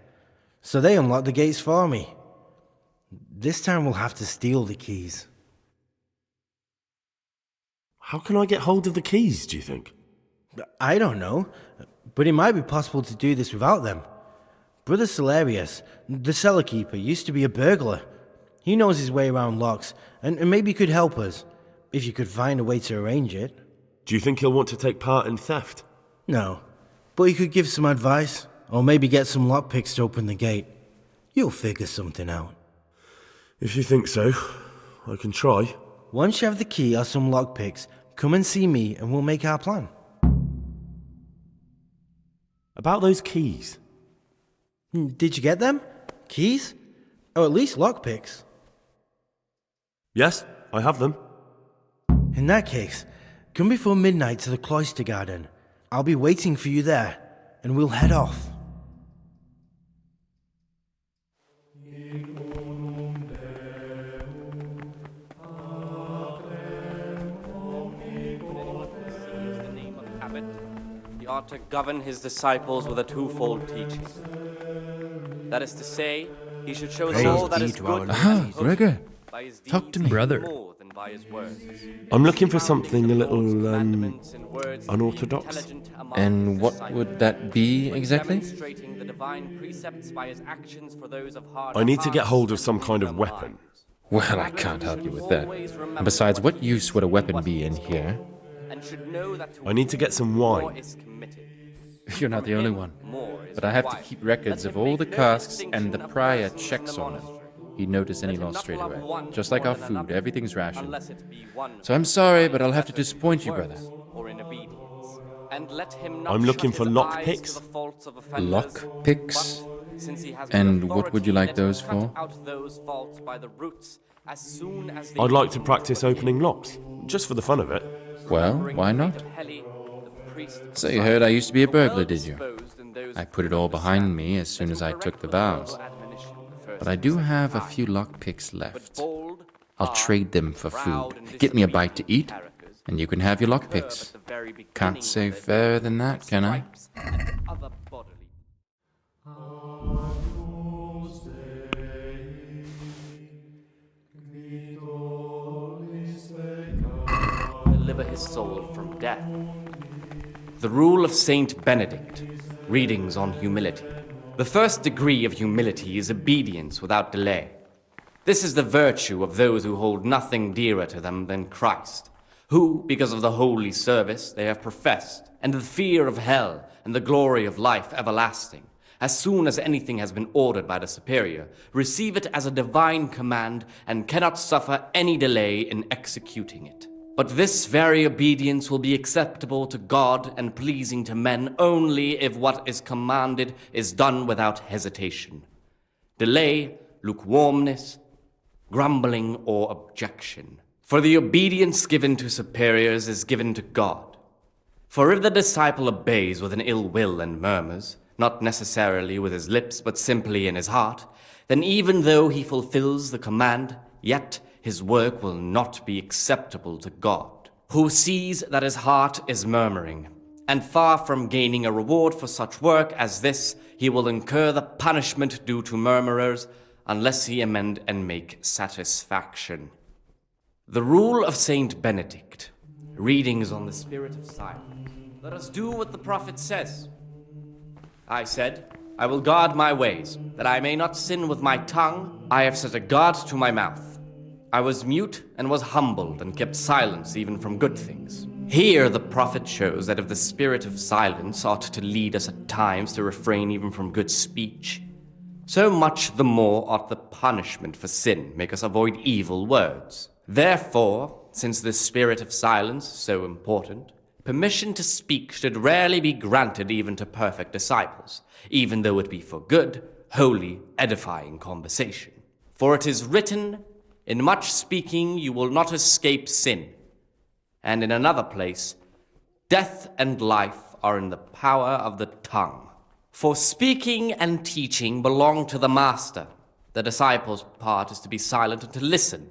So they unlocked the gates for me. This time we'll have to steal the keys. How can I get hold of the keys, do you think? I don't know, but it might be possible to do this without them. Brother Celarius, the cellar keeper, used to be a burglar. He knows his way around locks, and maybe could help us, if you could find a way to arrange it. Do you think he'll want to take part in theft? No, but he could give some advice, or maybe get some lockpicks to open the gate. You'll figure something out. If you think so, I can try. Once you have the key or some lockpicks, come and see me and we'll make our plan. About those keys. Did you get them? Keys? Or at least lockpicks? Yes, I have them. In that case, come before midnight to the cloister garden. I'll be waiting for you there, and we'll head off. The ought to govern his disciples with a twofold teaching. That is to say, he should show them all that is good and holy Gregor, by his talk to deeds me. Brother. more than by his words. I'm looking for something a little, unorthodox. And what would that be exactly? Demonstrating the divine precepts by his actions for those of hard I need to get hold of some kind of weapon. Well, I can't help you with that. And besides, what use would a weapon be in here? and should know that I need to get some wine. is committed. You're not the only one. But I have to keep records of all the casks, and the prior checks on them. He'd notice any loss straight away. Just like our food, everything's rationed. So I'm sorry, but I'll have to disappoint you, brother. Or in obedience. And let him not I'm looking for shut his lock eyes picks. to the faults of offenders, Lock picks? but, since he has And the what would you like authority, those let him for? cut out those faults by the roots as soon as they I'd like to practice opening locks, just for the fun of it. Well, why not? So you heard I used to be a burglar, did you? I put it all behind me as soon as I took the vows. But I do have a few lockpicks left. I'll trade them for food. Get me a bite to eat, and you can have your lockpicks. Can't say fairer than that, can I? Deliver his soul from death. The Rule of Saint Benedict. Readings on humility. The first degree of humility is obedience without delay. This is the virtue of those who hold nothing dearer to them than Christ, who, because of the holy service they have professed, and the fear of hell and the glory of life everlasting, as soon as anything has been ordered by the superior, receive it as a divine command and cannot suffer any delay in executing it. But this very obedience will be acceptable to God and pleasing to men only if what is commanded is done without hesitation. Delay, lukewarmness, grumbling, or objection. For the obedience given to superiors is given to God. For if the disciple obeys with an ill will and murmurs, not necessarily with his lips, but simply in his heart, then even though he fulfills the command, yet his work will not be acceptable to God, who sees that his heart is murmuring, and far from gaining a reward for such work as this, he will incur the punishment due to murmurers, unless he amend and make satisfaction. The Rule of Saint Benedict. Readings on the spirit of silence. Let us do what the prophet says. I said, I will guard my ways, that I may not sin with my tongue. I have set a guard to my mouth. I was mute and was humbled and kept silence even from good things. Here the prophet shows that if the spirit of silence ought to lead us at times to refrain even from good speech, so much the more ought the punishment for sin make us avoid evil words. Therefore, since the spirit of silence is so important, permission to speak should rarely be granted even to perfect disciples, even though it be for good, holy, edifying conversation. For it is written, in much speaking you will not escape sin. And in another place, death and life are in the power of the tongue. For speaking and teaching belong to the master. The disciple's part is to be silent and to listen.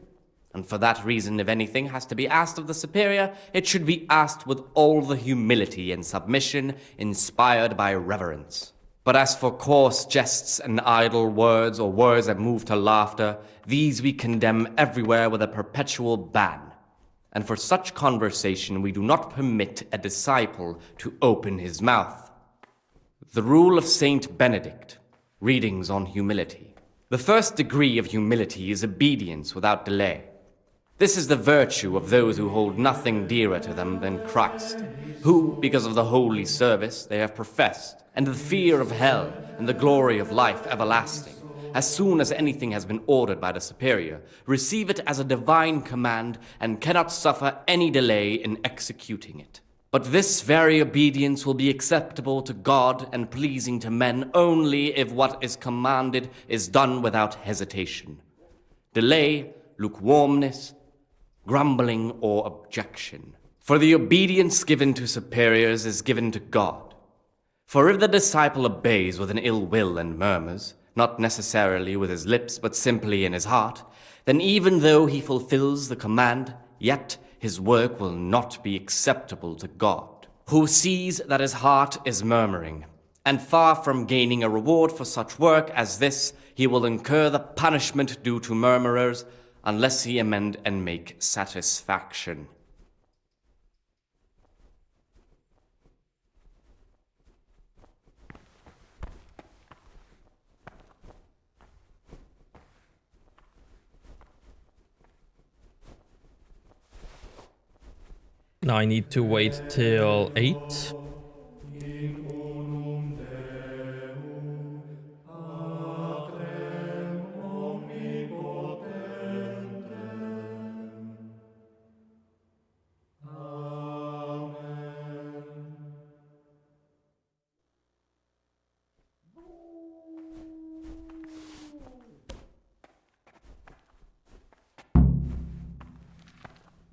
And for that reason, if anything has to be asked of the superior, it should be asked with all the humility and submission inspired by reverence. But as for coarse jests and idle words, or words that move to laughter, these we condemn everywhere with a perpetual ban. And for such conversation we do not permit a disciple to open his mouth. The Rule of Saint Benedict. Readings on humility. The first degree of humility is obedience without delay. This is the virtue of those who hold nothing dearer to them than Christ, who, because of the holy service they have professed, and the fear of hell and the glory of life everlasting, as soon as anything has been ordered by the superior, receive it as a divine command and cannot suffer any delay in executing it. But this very obedience will be acceptable to God and pleasing to men only if what is commanded is done without hesitation. Delay, lukewarmness, grumbling, or objection. For the obedience given to superiors is given to God. For if the disciple obeys with an ill will and murmurs, not necessarily with his lips, but simply in his heart, then even though he fulfills the command, yet his work will not be acceptable to God, who sees that his heart is murmuring, and far from gaining a reward for such work as this, he will incur the punishment due to murmurers, unless he amend and make satisfaction. Now I need to wait till 8.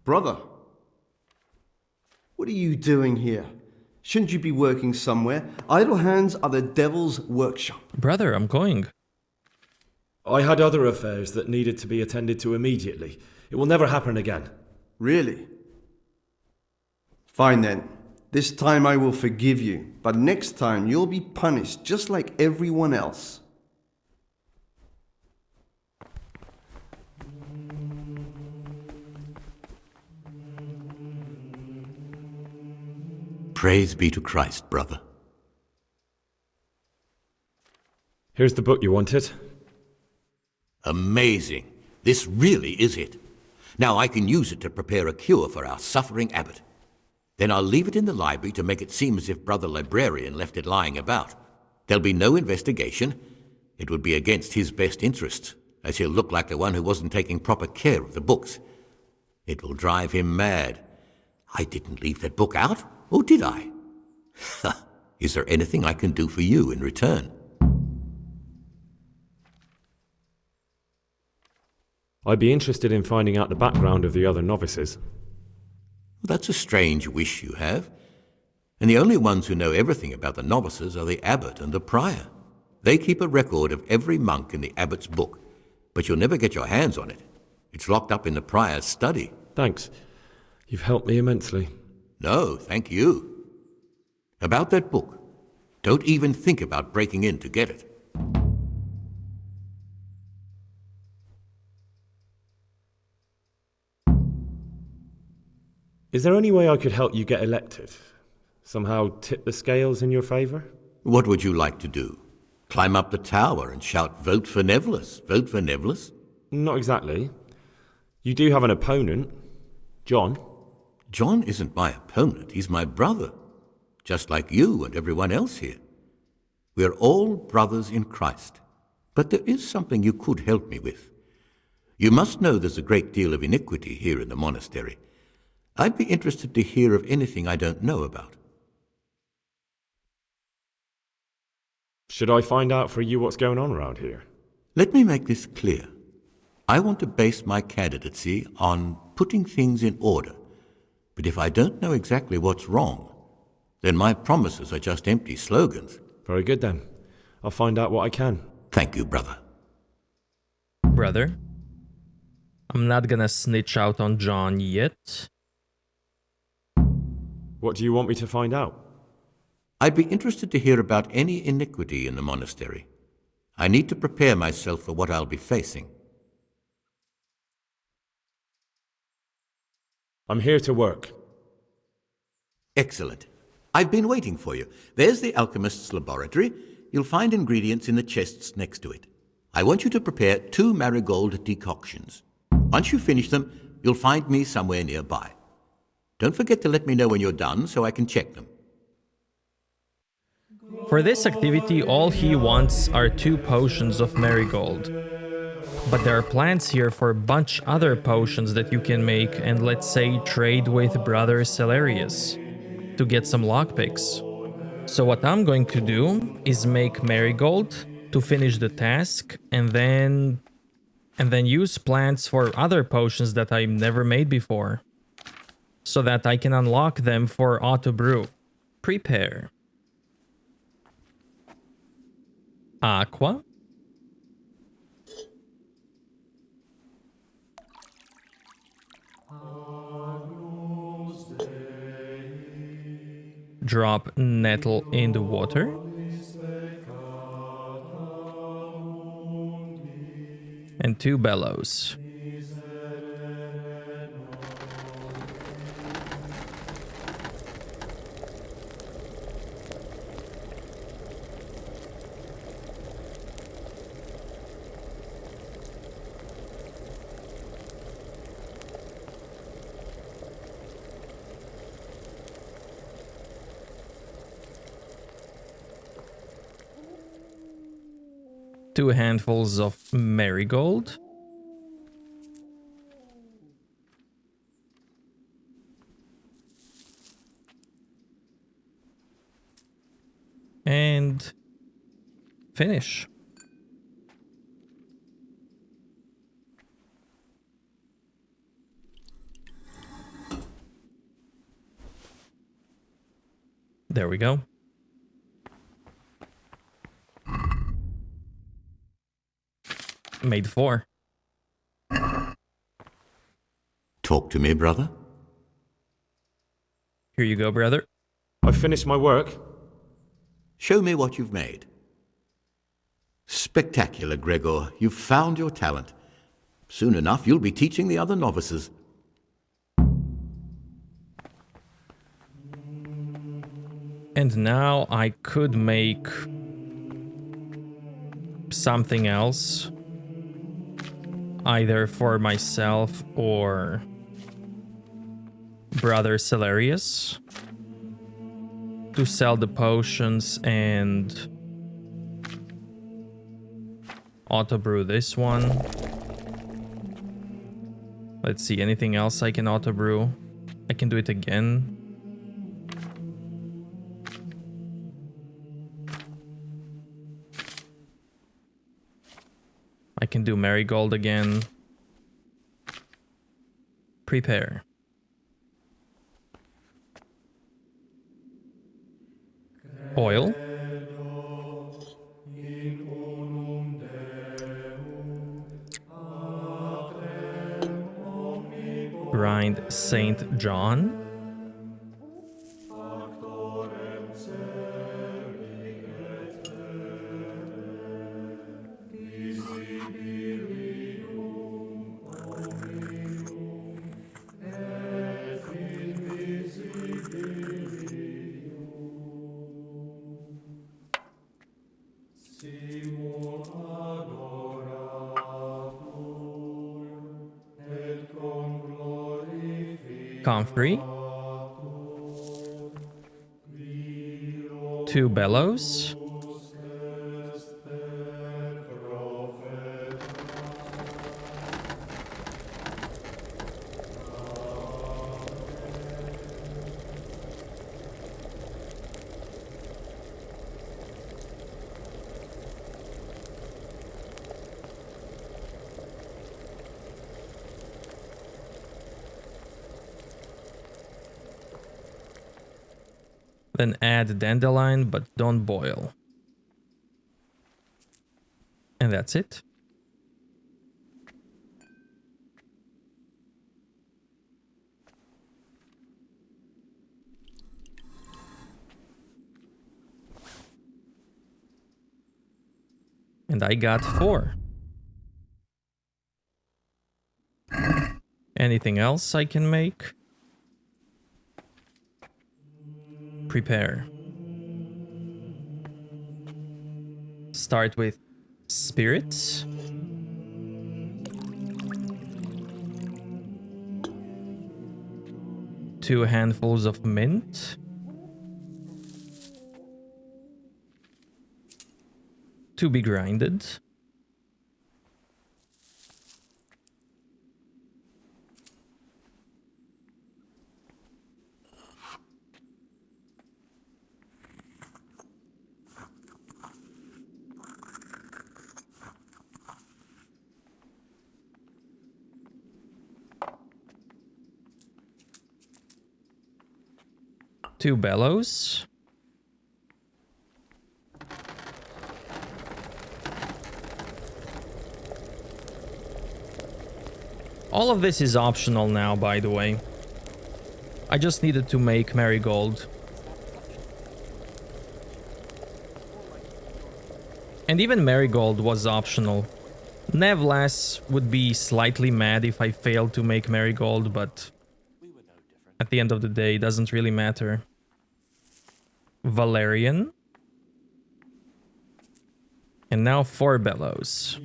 Brother, what are you doing here? Shouldn't you be working somewhere? Idle hands are the devil's workshop. Brother, I'm going. I had other affairs that needed to be attended to immediately. It will never happen again. Really? Fine then. This time I will forgive you, but next time you'll be punished just like everyone else. Praise be to Christ, brother. Here's the book you wanted. Amazing. This really is it. Now I can use it to prepare a cure for our suffering abbot. Then I'll leave it in the library to make it seem as if Brother Librarian left it lying about. There'll be no investigation. It would be against his best interests, as he'll look like the one who wasn't taking proper care of the books. It will drive him mad. I didn't leave that book out, or did I? Is there anything I can do for you in return? I'd be interested in finding out the background of the other novices. That's a strange wish you have. And the only ones who know everything about the novices are the abbot and the prior. They keep a record of every monk in the abbot's book, but you'll never get your hands on it. It's locked up in the prior's study. Thanks. You've helped me immensely. No, thank you. About that book, don't even think about breaking in to get it. Is there any way I could help you get elected? Somehow tip the scales in your favour? What would you like to do? Climb up the tower and shout, "Vote for Neverless, vote for Neverless"? Not exactly. You do have an opponent, John. John isn't my opponent, he's my brother. Just like you and everyone else here. We're all brothers in Christ. But there is something you could help me with. You must know there's a great deal of iniquity here in the monastery. I'd be interested to hear of anything I don't know about. Should I find out for you what's going on around here? Let me make this clear. I want to base my candidacy on putting things in order. But if I don't know exactly what's wrong, then my promises are just empty slogans. Very good then. I'll find out what I can. Thank you, brother. Brother, I'm not gonna snitch out on John yet. What do you want me to find out? I'd be interested to hear about any iniquity in the monastery. I need to prepare myself for what I'll be facing. I'm here to work. Excellent. I've been waiting for you. There's the alchemist's laboratory. You'll find ingredients in the chests next to it. I want you to prepare 2 marigold decoctions. Once you finish them, you'll find me somewhere nearby. Don't forget to let me know when you're done so I can check them. For this activity, all he wants are 2 potions of marigold. But there are plans here for a bunch other potions that you can make and, let's say, trade with Brother Celerius to get some lockpicks. So what I'm going to do is make marigold to finish the task and then use plants for other potions that I've never made before, so that I can unlock them for auto brew. Prepare. Aqua. drop nettle in the water. And 2 bellows. Two handfuls of marigold. And finish. There we go. Made 4. Talk to me, brother. Here you go, brother. I've finished my work. Show me what you've made. Spectacular, Gregor. You've found your talent. Soon enough, you'll be teaching the other novices. And now I could make something else, either for myself or Brother Celerius, to sell the potions and auto brew this one. Let's see, anything else I can auto brew? I can do it again. I can do marigold again. Prepare. Oil. Grind Saint John. Comfrey. 2 bellows. Then add dandelion, but don't boil. And that's it. And I got 4. Anything else I can make? Prepare. Start with spirits. Two handfuls of mint. To be grinded. Two bellows. All of this is optional now, by the way. I just needed to make marigold. And even Marigold was optional. Nevlas would be slightly mad if I failed to make Marigold, but at the end of the day, it doesn't really matter. Valerian. And now 4 bellows.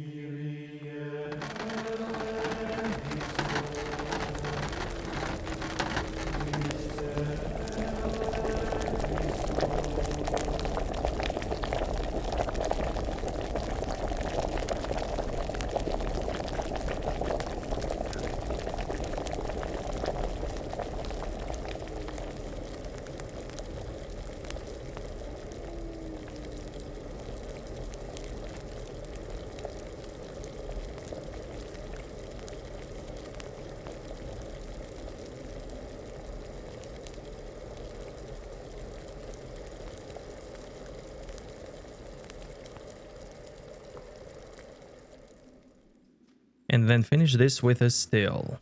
And then finish this with a still.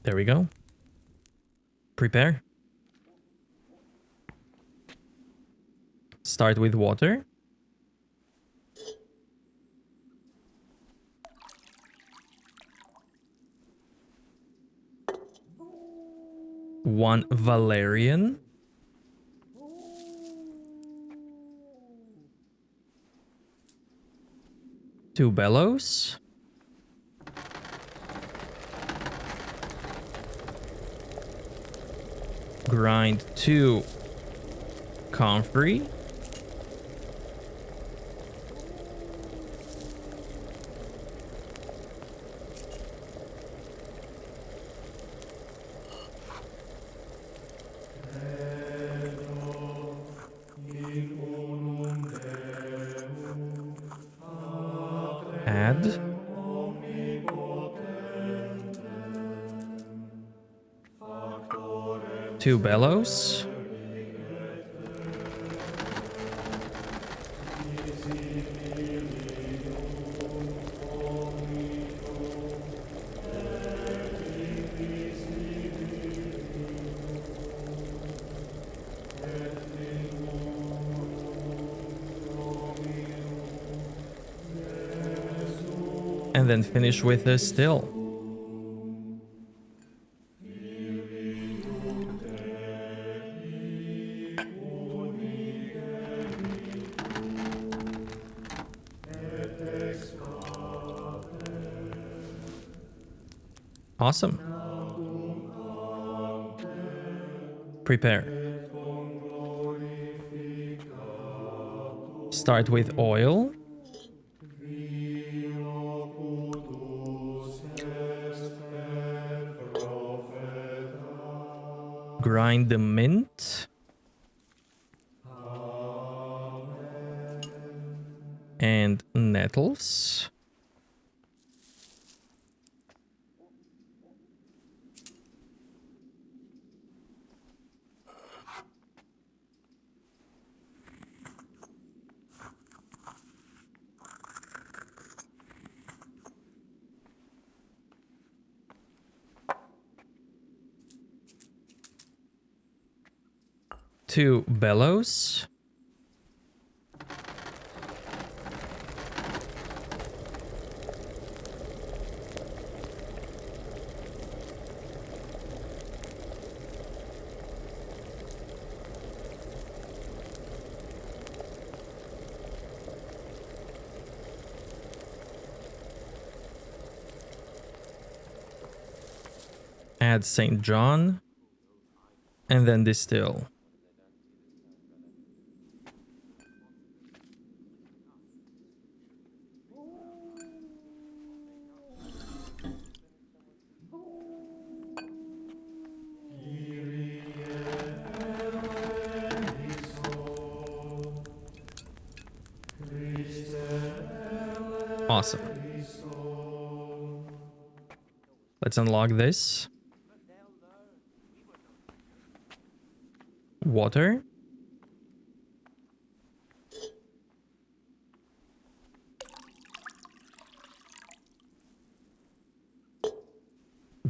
There we go. Prepare. Start with water. One Valerian. Two bellows. Grind 2 comfrey. Add. Two bellows. And then finish with a still. Awesome. Prepare. Start with oil. Grind the mint. And nettles. Two bellows. Add St. John. And then distill. Awesome. Let's unlock this. Water.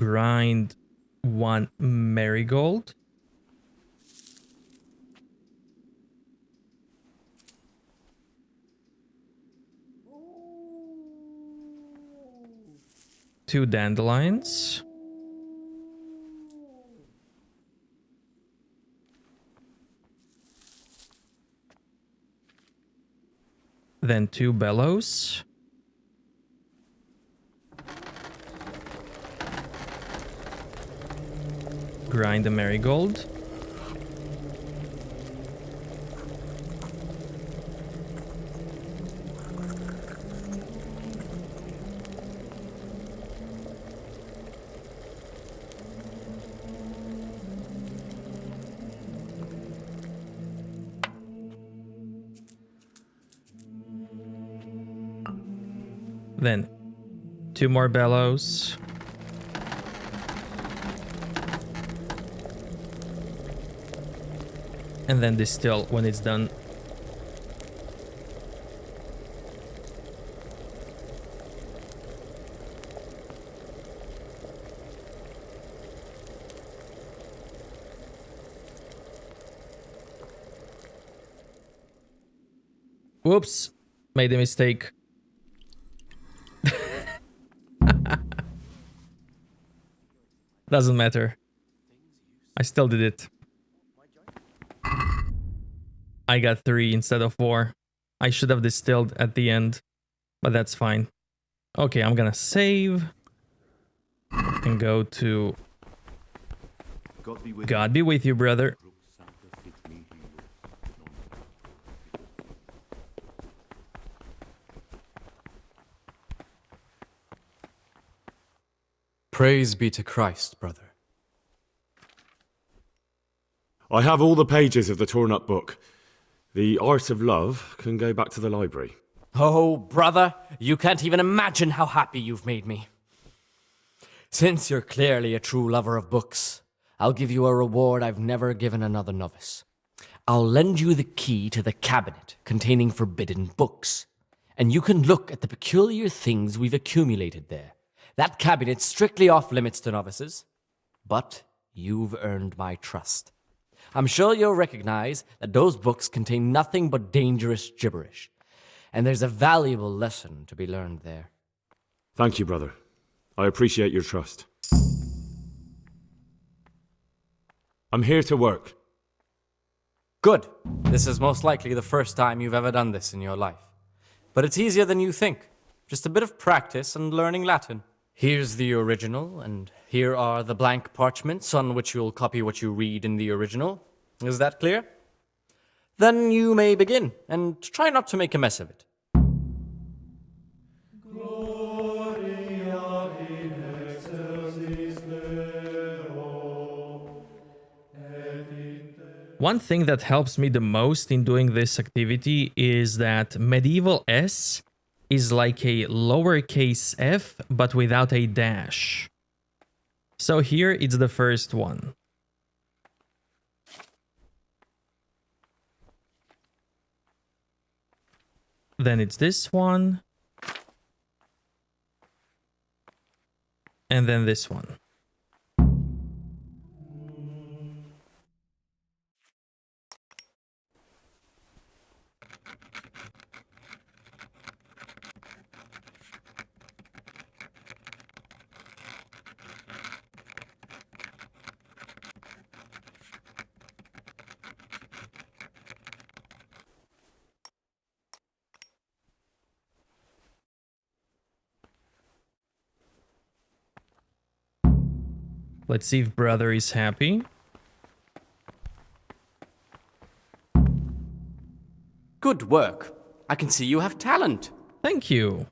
grind 1 marigold. Two dandelions. Then 2 bellows. Grind the marigold. Then 2 more bellows. And then distill when it's done. Whoops, made a mistake. Doesn't matter. I still did it. I got 3 instead of 4. I should have distilled at the end, but that's fine. Okay, I'm gonna save and go to God be with you, brother. Praise be to Christ, brother. I have all the pages of the torn up book. The Art of Love can go back to the library. Oh, brother, you can't even imagine how happy you've made me. Since you're clearly a true lover of books, I'll give you a reward I've never given another novice. I'll lend you the key to the cabinet containing forbidden books, and you can look at the peculiar things we've accumulated there. That cabinet's strictly off limits to novices, but you've earned my trust. I'm sure you'll recognize that those books contain nothing but dangerous gibberish, and there's a valuable lesson to be learned there. Thank you, brother. I appreciate your trust. I'm here to work. Good. This is most likely the first time you've ever done this in your life. But it's easier than you think. Just a bit of practice and learning Latin. Here's the original, and here are the blank parchments on which you'll copy what you read in the original. Is that clear? Then you may begin, and try not to make a mess of it. One thing that helps me the most in doing this activity is that medieval S is like a lowercase f, but without a dash. So here it's the first one. Then it's this one. And then this one. Let's see if brother is happy. Good work. I can see you have talent. Thank you.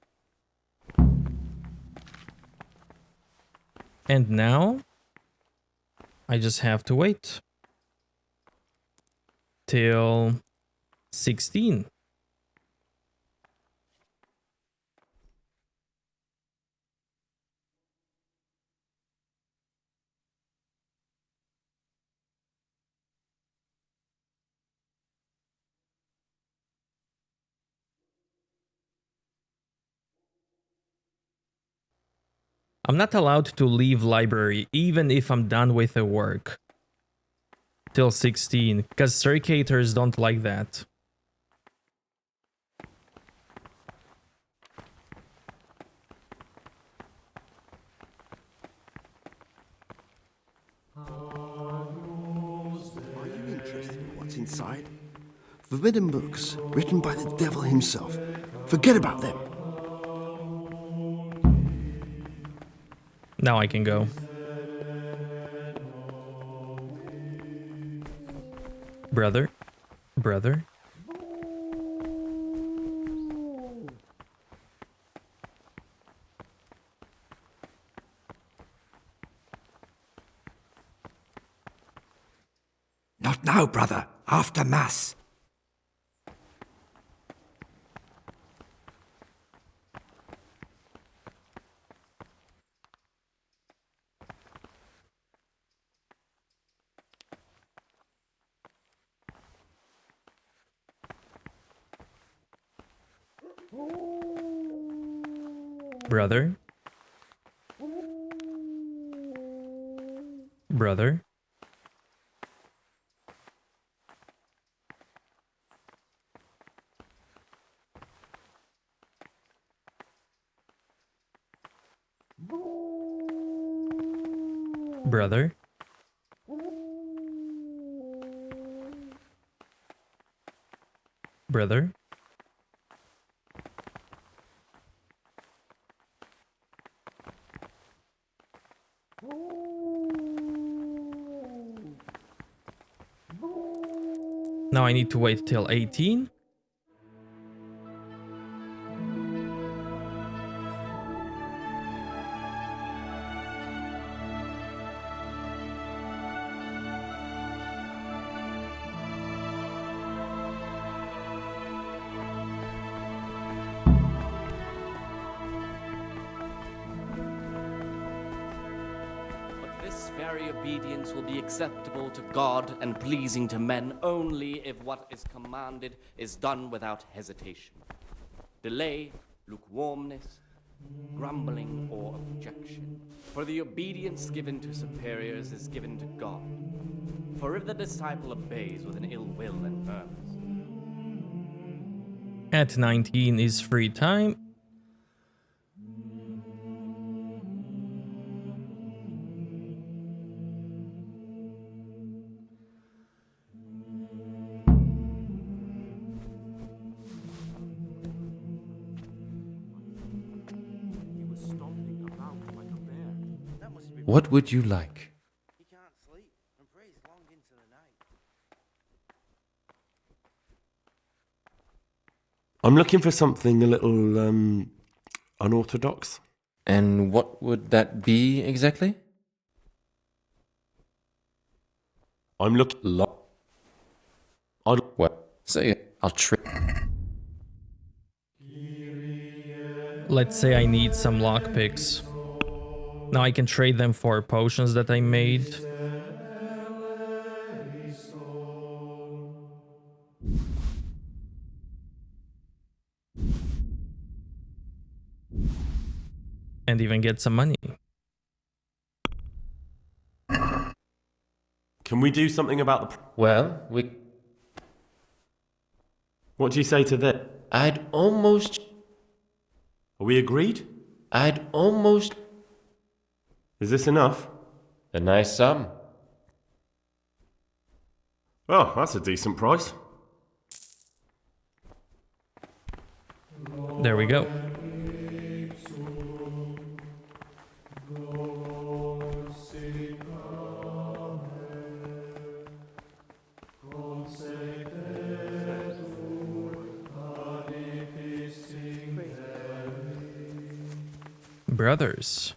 And now, I just have to wait till 16. I'm not allowed to leave library even if I'm done with the work. Till 16, because circuitors don't like that. Are you interested in what's inside? Forbidden books, written by the devil himself. Forget about them. Now I can go. Brother? Brother? Not now, brother. After Mass. Brother? Brother? Brother? Brother? Now I need to wait till 18. This very obedience will be acceptable to God and pleasing to men only if what is commanded is done without hesitation. Delay, lukewarmness, grumbling, or objection. For the obedience given to superiors is given to God. For if the disciple obeys with an ill will and murmurs. At 19 is free time. What would you like? I'm looking for something a little, unorthodox. And what would that be exactly? I'm looking... Well, say it. I'll trick. Let's say I need some lockpicks. Now I can trade them for potions that I made. And even get some money. Can we do something about the... Well, we... What do you say to that? I'd almost... Are we agreed? I'd almost... Is this enough? A nice sum. Well, that's a decent price. There we go. Brothers.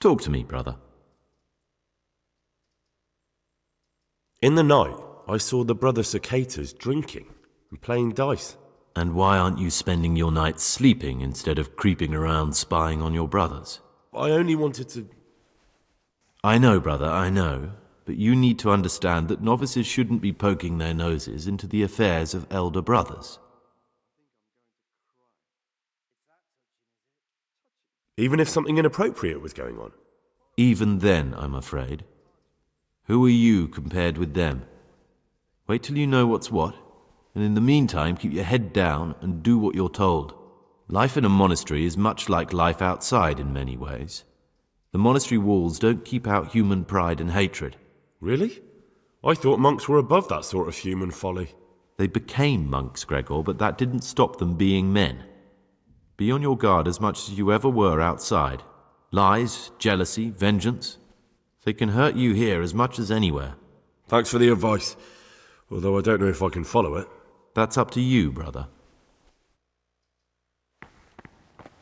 Talk to me, brother. In the night, I saw the brother cicadas drinking and playing dice. And why aren't you spending your nights sleeping instead of creeping around spying on your brothers? I only wanted to... I know, brother, I know. But you need to understand that novices shouldn't be poking their noses into the affairs of elder brothers. Even if something inappropriate was going on? Even then, I'm afraid. Who are you compared with them? Wait till you know what's what, and in the meantime keep your head down and do what you're told. Life in a monastery is much like life outside in many ways. The monastery walls don't keep out human pride and hatred. Really? I thought monks were above that sort of human folly. They became monks, Gregor, but that didn't stop them being men. Be on your guard as much as you ever were outside. Lies, jealousy, vengeance. They can hurt you here as much as anywhere. Thanks for the advice, although I don't know if I can follow it. That's up to you, brother.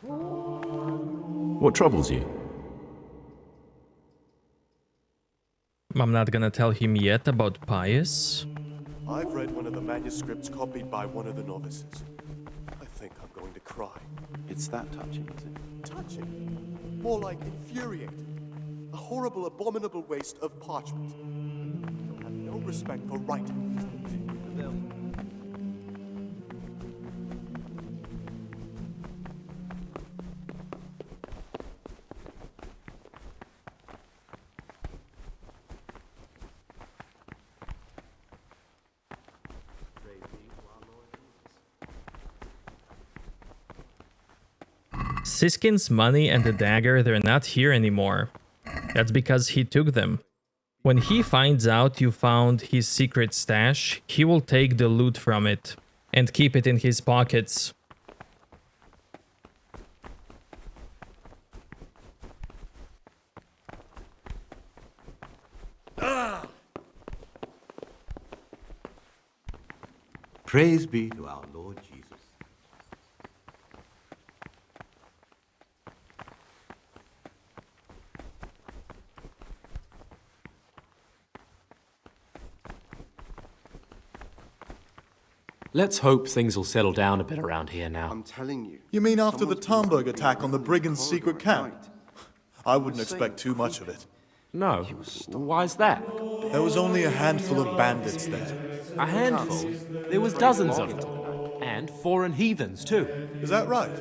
What troubles you? I'm not gonna tell him yet about Pius. I've read one of the manuscripts copied by one of the novices. I think I'm going to cry. It's that touching, is it? Touching? More like infuriating. A horrible, abominable waste of parchment. You'll have no respect for writing. Siskin's money and the dagger, they're not here anymore. That's because he took them. When he finds out you found his secret stash, he will take the loot from it and keep it in his pockets. Praise be to our Lord Jesus. Let's hope things will settle down a bit around here now. I'm telling you. You mean after the Tamburg attack on the brigands' secret camp? I wouldn't expect too much of it. No, why's that? There was only a handful of bandits there. A handful? There was dozens of them. And foreign heathens, too. Is that right?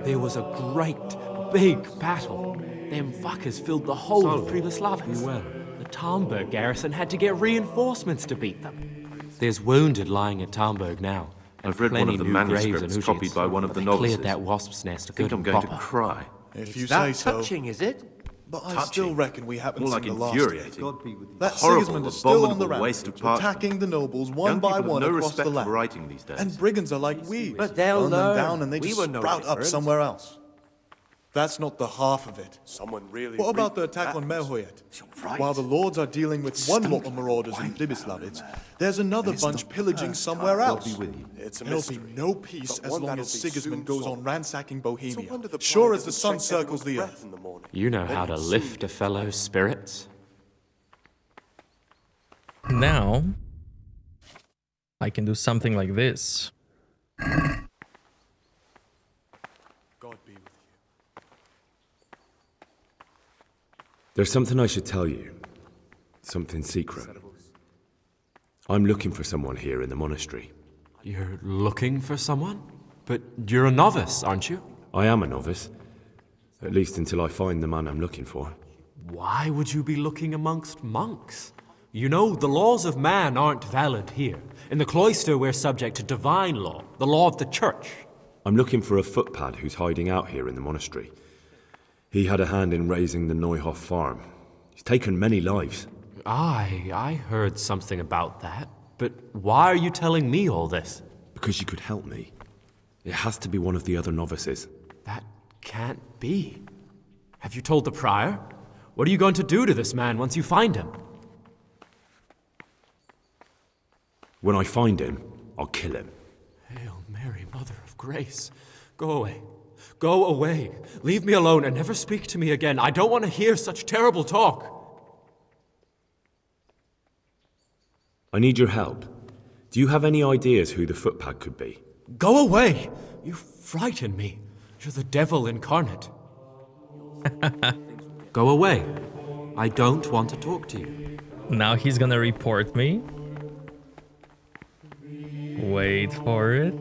There was a great, big battle. Them fuckers filled the whole of Pribyslavitz. Well. The Tamburg garrison had to get reinforcements to beat them. There's wounded lying at Tamburg now. I've read one of the manuscripts copied by one of the novices. Cleared that wasp's nest I think I'm going to cry. If you say so. Touching, is it? But I still reckon we haven't More seen like the last infuriating. of it. That Horrible, Sigismund is still on the abominable waste rampage, of parchment. attacking the nobles one Young by people have one no across respect the for land. writing these days. And brigands are like weeds. But they'll Burn them learn. down and they We just were no sprout up different. somewhere else. That's not the half of it. Someone really. What about the attack on Merhoyet? While the lords are dealing with one lot of marauders in Pribyslavitz, there's another bunch pillaging somewhere else. There'll be no peace as long as Sigismund goes on ransacking Bohemia, sure as the sun circles the earth. You know how to lift a fellow's spirits. Now, I can do something like this. There's something I should tell you. Something secret. I'm looking for someone here in the monastery. You're looking for someone? But you're a novice, aren't you? I am a novice. At least until I find the man I'm looking for. Why would you be looking amongst monks? You know, the laws of man aren't valid here. In the cloister, we're subject to divine law, the law of the church. I'm looking for a footpad who's hiding out here in the monastery. He had a hand in raising the Neuhof farm. He's taken many lives. I heard something about that. But why are you telling me all this? Because you could help me. It has to be one of the other novices. That can't be. Have you told the prior? What are you going to do to this man once you find him? When I find him, I'll kill him. Hail Mary, Mother of Grace. Go away. Go away. Leave me alone and never speak to me again. I don't want to hear such terrible talk. I need your help. Do you have any ideas who the footpad could be? Go away! You frighten me. You're the devil incarnate. Go away. I don't want to talk to you. Now he's gonna report me. Wait for it.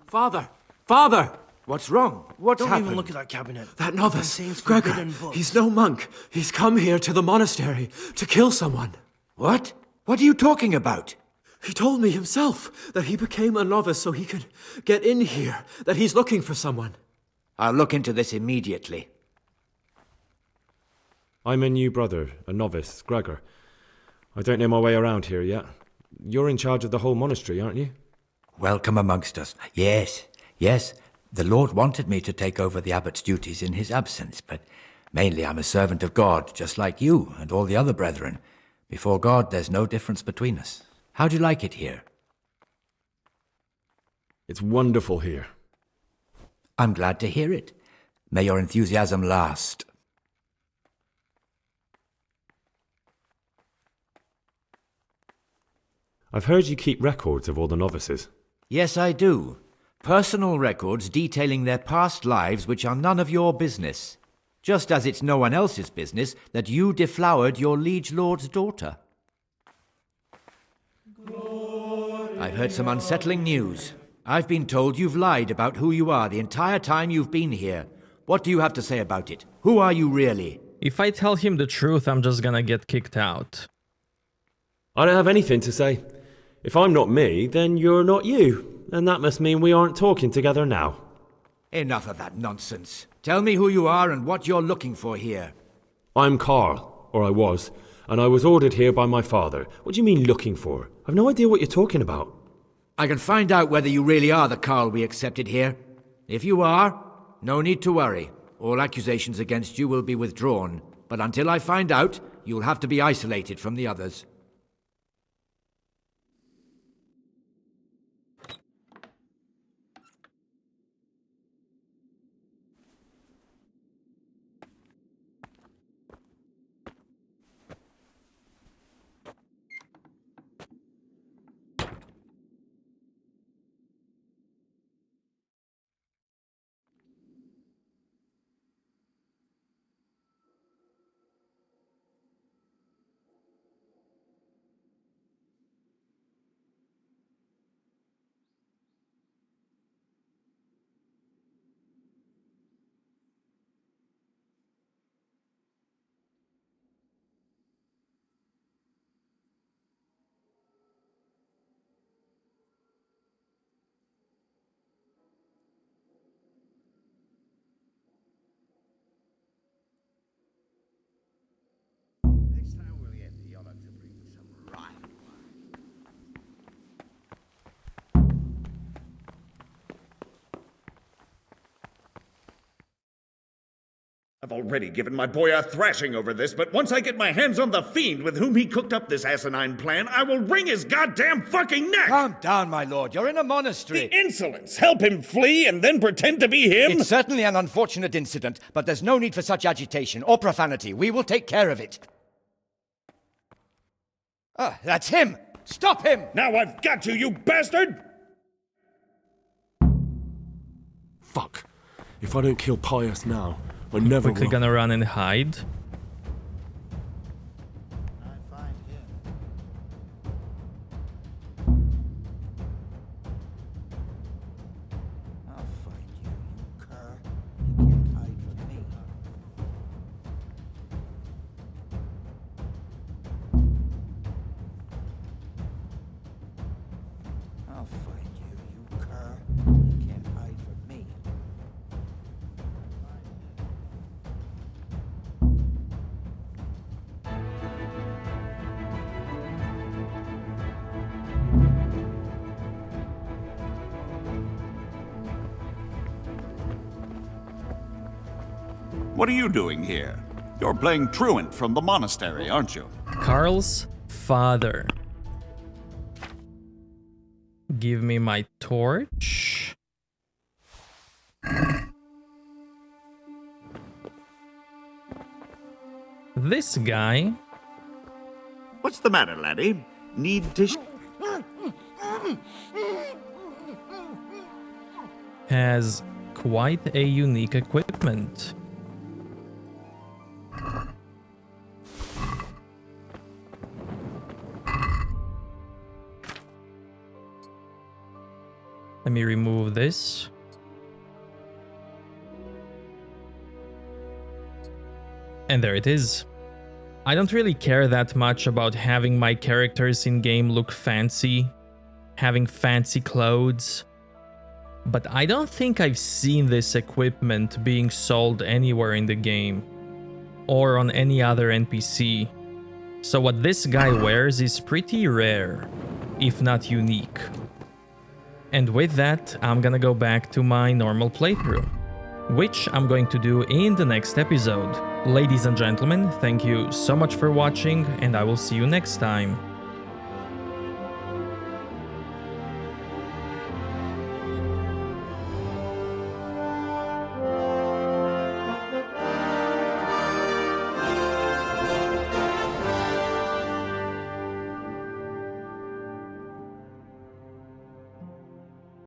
Father! Father! What's wrong? What's Don't happened? even look at that cabinet. That novice, Contains Gregor, forbidden books. he's no monk. He's come here to the monastery to kill someone. What? What are you talking about? He told me himself that he became a novice so he could get in here, that he's looking for someone. I'll look into this immediately. I'm a new brother, a novice, Gregor. I don't know my way around here yet. You're in charge of the whole monastery, aren't you? Welcome amongst us. Yes, yes. The Lord wanted me to take over the abbot's duties in his absence, but mainly I'm a servant of God, just like you and all the other brethren. Before God, there's no difference between us. How do you like it here? It's wonderful here. I'm glad to hear it. May your enthusiasm last. I've heard you keep records of all the novices. Yes, I do. Personal records detailing their past lives which are none of your business. Just as it's no one else's business that you deflowered your liege lord's daughter. I've heard some unsettling news. I've been told you've lied about who you are the entire time you've been here. What do you have to say about it? Who are you really? If I tell him the truth, I'm just gonna get kicked out. I don't have anything to say. If I'm not me, then you're not you. And that must mean we aren't talking together now. Enough of that nonsense. Tell me who you are and what you're looking for here. I'm Carl, or I was, and I was ordered here by my father. What do you mean looking for? I've no idea what you're talking about. I can find out whether you really are the Carl we accepted here. If you are, no need to worry. All accusations against you will be withdrawn. But until I find out, you'll have to be isolated from the others. I've already given my boy a thrashing over this, but once I get my hands on the fiend with whom he cooked up this asinine plan, I will wring his goddamn fucking neck! Calm down, my lord. You're in a monastery. The insolence! Help him flee and then pretend to be him? It's certainly an unfortunate incident, but there's no need for such agitation or profanity. We will take care of it. Ah, that's him! Stop him! Now I've got you, you bastard! Fuck. If I don't kill Pius now, I never Quickly will. gonna run and hide. What are you doing here? You're playing truant from the monastery, aren't you? Carl's father. Give me my torch. This guy. What's the matter, laddie? Need tissue? Has quite a unique equipment. Let me remove this. And there it is. I don't really care that much about having my characters in game look fancy, having fancy clothes, but I don't think I've seen this equipment being sold anywhere in the game or on any other NPC. So what this guy wears is pretty rare, if not unique. And with that, I'm gonna go back to my normal playthrough, which I'm going to do in the next episode. Ladies and gentlemen, thank you so much for watching, and I will see you next time.